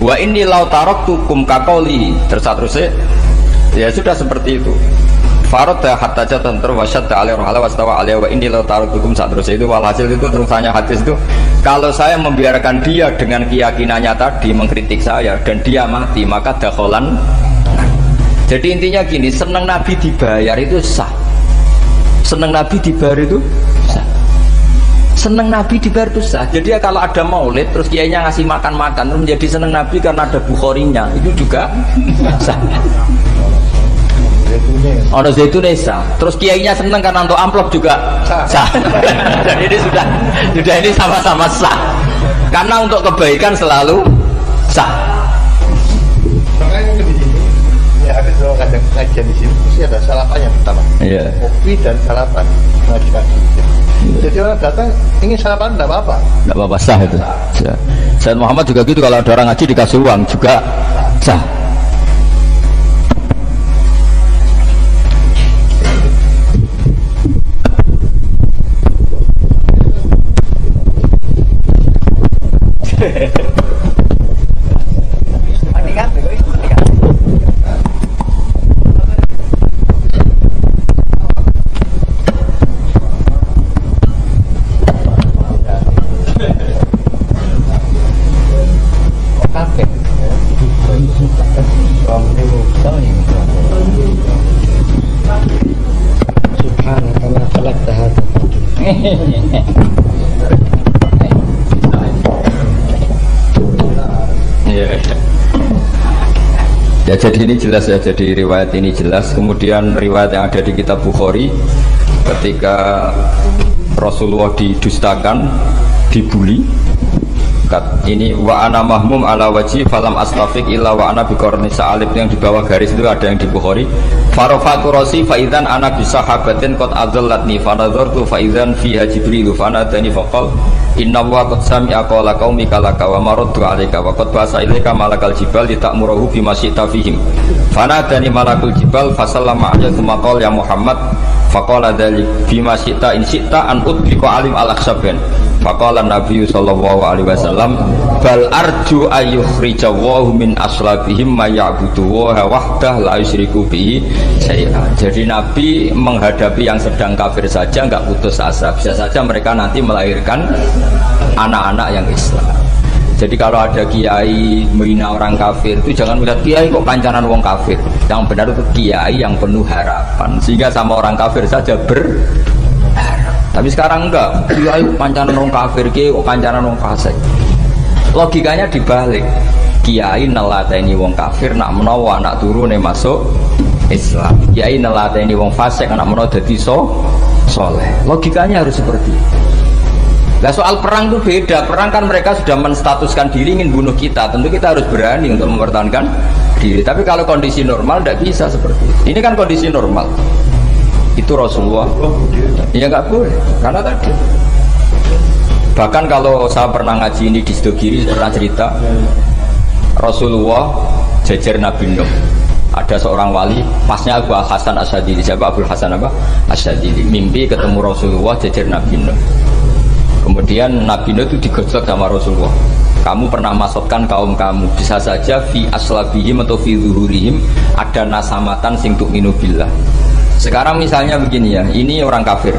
wa inni law taraktukum kaqauli. Terus ya sudah seperti itu. Faradda hatta ja'at wa shadda 'alaiha rahlaha wastawa 'alaiha wa inni law taraktukum. Terus itu walhasil itu terusannya hadis itu, kalau saya membiarkan dia dengan keyakinannya tadi mengkritik saya dan dia mati, maka dakholan. Jadi intinya gini, senang Nabi dibayar itu sah. Senang Nabi dibayar itu sah. Senang Nabi dibayar itu sah. Jadi ya kalau ada maulid terus kiainya ngasih makan-makan terus menjadi senang Nabi karena ada Bukharinya, itu juga sah. Ono zaitune sah. Terus kiainya senang karena untuk amplop juga sah. Dan ini sudah ini sama-sama sah. Karena untuk kebaikan selalu sah. Ada dua kajian di sini, mesti ada sarapannya pertama. Iya. Kopi dan sarapan ngaji-ngaji. Jadi orang datang ingin sarapan tidak apa-apa. Tidak apa-apa, sah itu. Sayyid Muhammad juga gitu, kalau ada orang ngaji dikasih uang juga sah. Ya, jadi ini jelas ya, jadi riwayat ini jelas. Kemudian riwayat yang ada di kitab Bukhari, ketika Rasulullah didustakan, dibully, ini wa ana mahmum ala wajhi falam astafiq illa wa ana biqarni sa'alib, yang di bawah garis itu ada yang di Bukhari. Farafatu rasi fa idzan ana bi sahabatin qad adallatni fa nadartu fa idzan fiha jibril fa nadani faqal inna wa qad sami'a qala qaumika laka wa maradtu 'alaika wa qad basa ilaika malakal jibal litakmuruhu bima syi'ta fihim fa nadani malakul jibal fa sallama 'alaihi thumma qala ya Muhammad faqala dzalik bima syi'ta in syi'ta an udbika alim al-akhsaban faqala Nabi sallallahu alaihi wasallam bal arju ayyukhrijawahu min aslabihim may ya'budu wa wahdah la yusyriku bihi syai'a. Jadi Nabi menghadapi yang sedang kafir saja enggak putus asa, bisa saja mereka nanti melahirkan anak-anak yang Islam. Jadi kalau ada kiai menghina orang kafir itu jangan melihat kiai kok kancanan wong kafir. Yang benar itu kiai yang penuh harapan, sehingga sama orang kafir saja berharap. Tapi sekarang enggak, kiai kancanan wong kafir, kiai kok kancanan wong fasik. Logikanya dibalik. Kiai nelateni wong kafir nak menawa anak turune masuk Islam. Kiai nelateni wong fasik anak menawa dadi soleh. Logikanya harus seperti itu. Nah, soal perang itu beda. Perang kan mereka sudah menstatuskan diri ingin bunuh kita. Tentu kita harus berani untuk mempertahankan diri. Tapi kalau kondisi normal tidak bisa seperti itu. Ini kan kondisi normal. Itu Rasulullah. Ya nggak boleh. Karena tadi. Bahkan kalau saya pernah ngaji ini di Sidogiri, pernah cerita Rasulullah jejer Nabi Nuh. Ada seorang wali, pasnya Abu Hasan Asyadili. Siapa Abu Hasan apa? Asyadili. Mimpi ketemu Rasulullah jejer Nabi Nuh. Kemudian Nabi Nuh itu digojlok sama Rasulullah. Kamu pernah maksudkan kaum kamu, bisa saja fi aslabihim atau fi zuhurihim ada nasamatan sing tu'minu billah. Sekarang misalnya begini ya, ini orang kafir.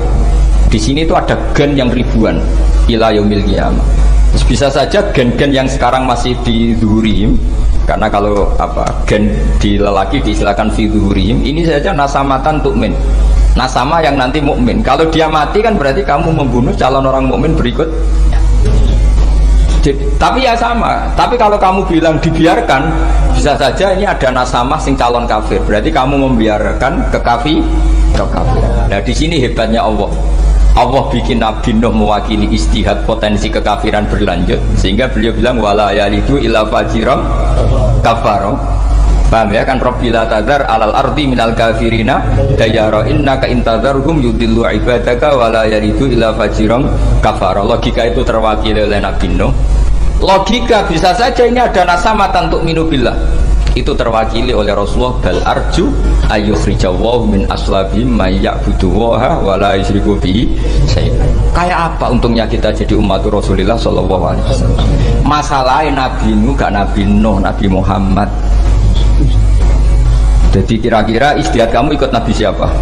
Di sini itu ada gen yang ribuan ila yaumil qiyamah. Terus bisa saja gen-gen yang sekarang masih di zuhurihim, karena kalau gen di lelaki diistilahkan fi zuhurihim, ini saja nasamatan tu'min. Nasama yang nanti mukmin. Kalau dia mati kan berarti kamu membunuh calon orang mukmin berikut. Tapi ya sama. Tapi kalau kamu bilang dibiarkan, bisa saja ini ada nasama sing calon kafir. Berarti kamu membiarkan kekafiran. Nah di sini hebatnya Allah. Allah bikin Nabi Nuh mewakili istihad potensi kekafiran berlanjut, sehingga beliau bilang wala yalidu illa fajiran kafaro. Paham ya kan? Rabbila tadar alal ardi minal kafirina dayara innaka intadharhum yudillu ibadaka wala yaridu illa fajiran kafara. Logika itu terwakili oleh Nabi Nuh. Logika bisa saja ini ada nasamatan untuk minubillah. Itu terwakili oleh Rasulullah bal arju ayyukhrijawahu min aslabihim may ya'budullaha wala yusyriku bihi syai'an. Kayak apa untungnya kita jadi umat Rasulullah sallallahu alaihi wasallam? Masalahnya Nabi Nuh gak Nabi Nuh, Nabi Muhammad. Jadi kira-kira istiadat kamu ikut Nabi siapa?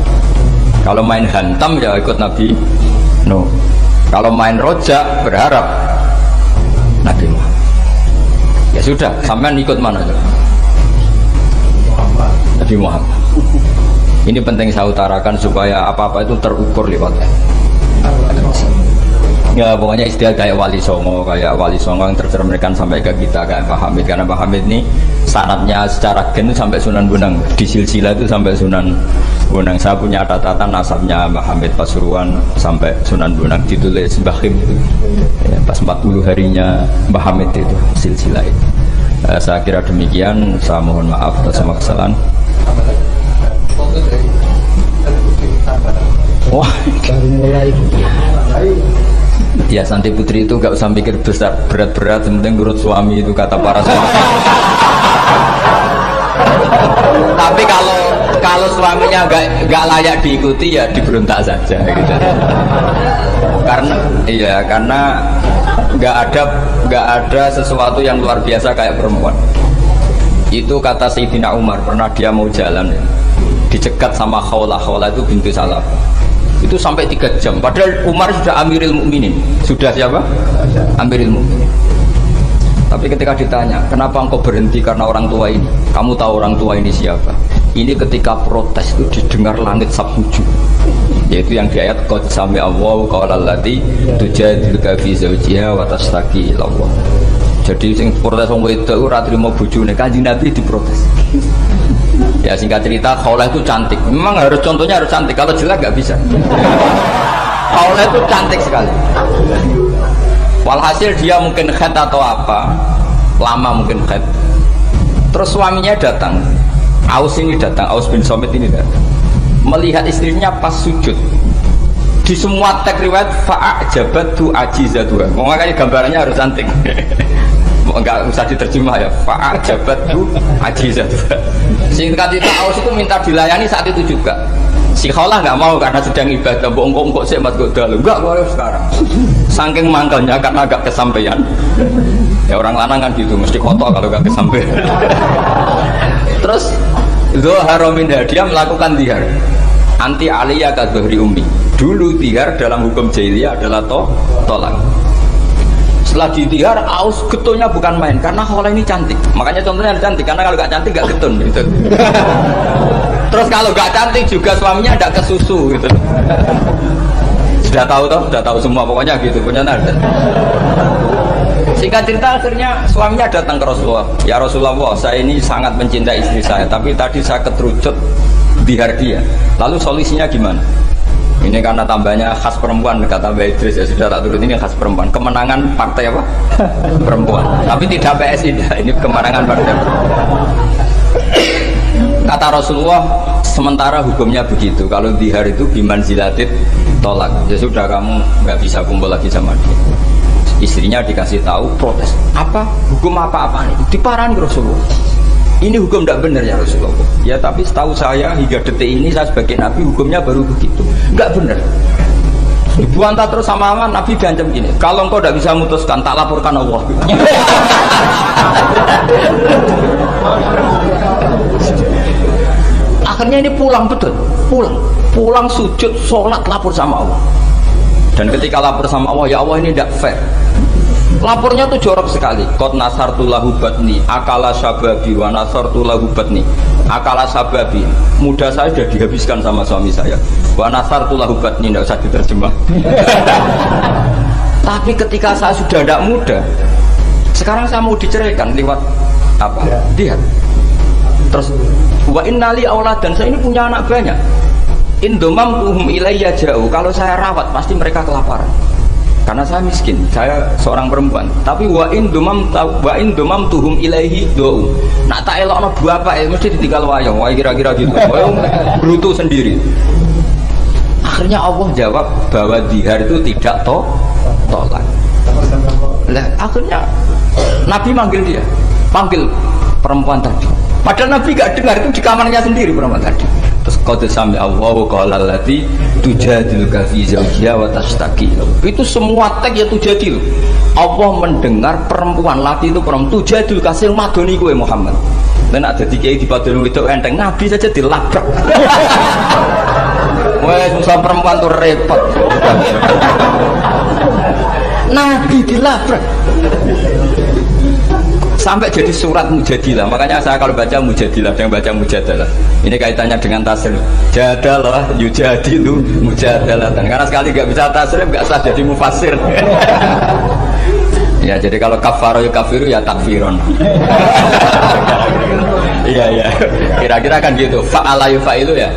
Kalau main hantam ya ikut Nabi Nuh. Kalau main rojak berharap Nabi Muhammad. Ya sudah, sampean ikut mana? Nabi Muhammad. Ini penting saya utarakan supaya apa-apa itu terukur lewatnya. Ya pokoknya istilah kayak Wali Songo yang tercerminkan sampai ke kita kayak Pak Hamid, karena Pak Hamid ini sanadnya secara gen sampai Sunan Bonang, di silsilah itu sampai Sunan Bonang. Saya punya catatan nasabnya Pak Hamid Pasuruan sampai Sunan Bonang, ditulis Bahim ya, pas 40 harinya Pak Hamid itu silsilah itu. Saya kira demikian, saya mohon maaf atas semua kesalahan. Wah, ya Santi Putri itu gak usah mikir besar berat-berat, yang penting nurut suami, itu kata para suami. Tapi kalau suaminya gak layak diikuti ya diberontak saja gitu. Karena gak ada sesuatu yang luar biasa kayak perempuan. Itu kata Sayyidina Umar, pernah dia mau jalan ya, dicegat sama Khawlah itu bintu Salaf. Itu sampai 3 jam. Padahal Umar sudah Amirul Mukminin. Sudah siapa? Amirul Mukminin. Tapi ketika ditanya, kenapa engkau berhenti karena orang tua ini? Kamu tahu orang tua ini siapa? Ini ketika protes itu didengar langit sabtuju. Yaitu yang di ayat qad sami Allahu qaulal lati tujadiluka fi zawjiha wa tashtaki ila Allah. Jadi sing protes wong wedok ora trimo bojone, Kanjeng Nabi diprotes. Ya singkat cerita, Khawlah itu cantik. Memang contohnya harus cantik. Kalau jelek nggak bisa. Khawlah itu cantik sekali. Walhasil dia mungkin khed atau apa, lama mungkin khed. Terus suaminya datang, Aus bin Somit ini datang, melihat istrinya pas sujud. Di semua teks riwayat fa'ajabatu ajizatuha. Makanya gambarannya harus cantik. Enggak usah diterjemah ya. Fa'ajabatu ajizatuha. Singkat cerita, Aus itu minta dilayani saat itu juga. Si Khawlah nggak mau karena sedang ibadah. Bongkok sih mas godal. Enggak boleh sekarang. Saking mangkelnya karena agak kesampaian. Ya orang lanang kan gitu, mesti kotor kalau nggak kesampaian. Terus Zoharominda dia melakukan dihar. Anti aliyah kadhri umi. Dulu dihar dalam hukum jahiliyah adalah tolak. Setelah ditihar, Aus getulnya bukan main karena Khawlah ini cantik. Makanya contohnya harus cantik, karena kalau gak cantik gak getun gitu. Terus kalau gak cantik juga suaminya ada kesusu gitu. Sudah tahu semua pokoknya gitu punya nada. Singkat cerita akhirnya suaminya datang ke Rasulullah. Ya Rasulullah, saya ini sangat mencintai istri saya, tapi tadi saya keterucut dihar dia. Lalu solusinya gimana? Ini karena tambahnya khas perempuan, kata Mbak Idris, ya sudah tak turut, ini khas perempuan. Kemenangan partai apa? Perempuan. Tapi tidak PSI, ini kemenangan partai perempuan. Kata Rasulullah, sementara hukumnya begitu. Kalau dihar itu biman zilatit tolak. Ya sudah, kamu nggak bisa kumpul lagi sama dia. Istrinya dikasih tahu, protes. Apa? Hukum apa-apa ini? Diparani Rasulullah. Ini hukum tidak benar ya Rasulullah. Ya tapi setahu saya hingga detik ini saya sebagai Nabi hukumnya baru begitu. Enggak benar. Dibuantah terus sama Nabi diancam gini. Kalau engkau tidak bisa memutuskan, tak laporkan Allah. Akhirnya ini pulang betul. Pulang sujud, sholat, lapor sama Allah. Dan ketika lapor sama Allah, ya Allah ini tidak fair. Lapornya tuh jorok sekali. Qad nasartu lahu batni akala sababi wa nasartu lahu batni akala sababi. Muda saya sudah dihabiskan sama suami saya. Wa nasartu lahu batni, tidak usah diterjemah. Tapi ketika saya sudah tidak muda, sekarang saya mau diceraikan lewat apa? Dia. Terus wa innali aulad, dan saya ini punya anak banyak. Indomam tuhum ilayya jauh. Kalau saya rawat pasti mereka kelaparan. Karena saya miskin, saya seorang perempuan. Tapi wa in domam tuhum ilaihi do. Nak tak elokno bapak mesti ditinggal wayah. Wah kira-kira gitu. Brutu sendiri. Akhirnya Allah jawab bahwa dihar itu tidak tolak. Lah akhirnya Nabi manggil dia, panggil perempuan tadi. Padahal Nabi gak dengar, itu di kamarnya sendiri perempuan tadi. Terus qad sami Allahu qala allati tujadiluka fi zawjiha wa tashtaki. Itu semua teks ya tujadil. Allah mendengar perempuan lati itu perempuan tujadil kasih madoni kowe Muhammad. Nek ada dikai dipadoni wedok enteng Nabi saja dilabrak. Wes susah perempuan tuh repot. Nabi dilabrak. Sampai jadi surat Mujadilah. Makanya saya kalau baca Mujadilah, yang baca Mujadalah. Ini kaitannya dengan tasrif. Jadalah yujadilu mujadalah. Karena sekali nggak bisa tasrif, nggak sah jadi mufassir. Ya jadi kalau kafaro ya kafiru ya takfiron. Iya. Kira-kira kan gitu. Fa'ala yufa'ilu ya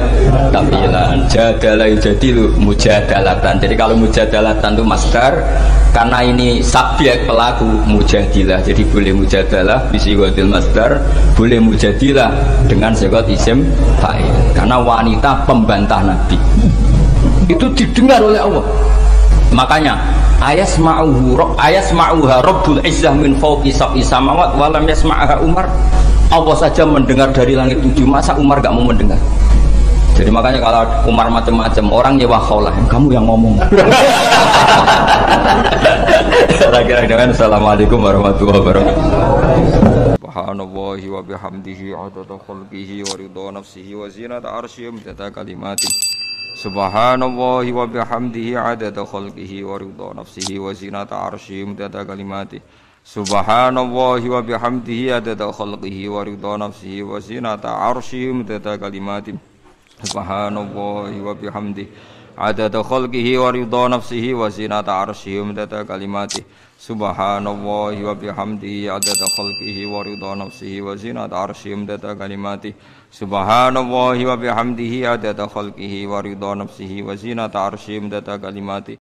tafilan. Jadalah yujadilu mujadalatan. Jadi kalau mujadalatan itu masdar, karena ini subjek pelaku mujadilah, jadi boleh mujadalah bisigotil masdar, boleh mujadilah dengan sigot isim fa'il. Karena wanita pembantah Nabi itu didengar oleh Allah. Makanya ayasma'uha Rabbul Izzah min fawqi sab'i samawat wa lam yasma'aha Umar. Allah saja mendengar dari langit 7, masa Umar gak mau mendengar? Jadi makanya kalau Umar macam-macam orang nyewa khaulah, kamu yang ngomong. Kira-kira assalamualaikum warahmatullahi wabarakatuh. Subhanallahi wa bihamdihi adada khalqihi wa ridha nafsihi wa zinata arsyihi wa kalimatihi. Subhanallahi wa bihamdihi adada khalqihi wa ridha nafsihi wa zinata arsyihi wa kalimatihi. Subhanallahi wa bihamdihi adada khalqihi wa ridha nafsihi wa zinata arsyihi wa kalimatihi. Subhanallahi wa bihamdihi adada khalqihi wa ridha nafsihi wa zinata arsyihi wa kalimatihi. Subhanallahi wa bihamdihi adada khalqihi wa ridha nafsihi wa zinata arsyihi wa kalimatihi. Subhanallahi wa bihamdihi adada khalqihi wa ridha nafsihi wa zinata arsyihi wa kalimatihi.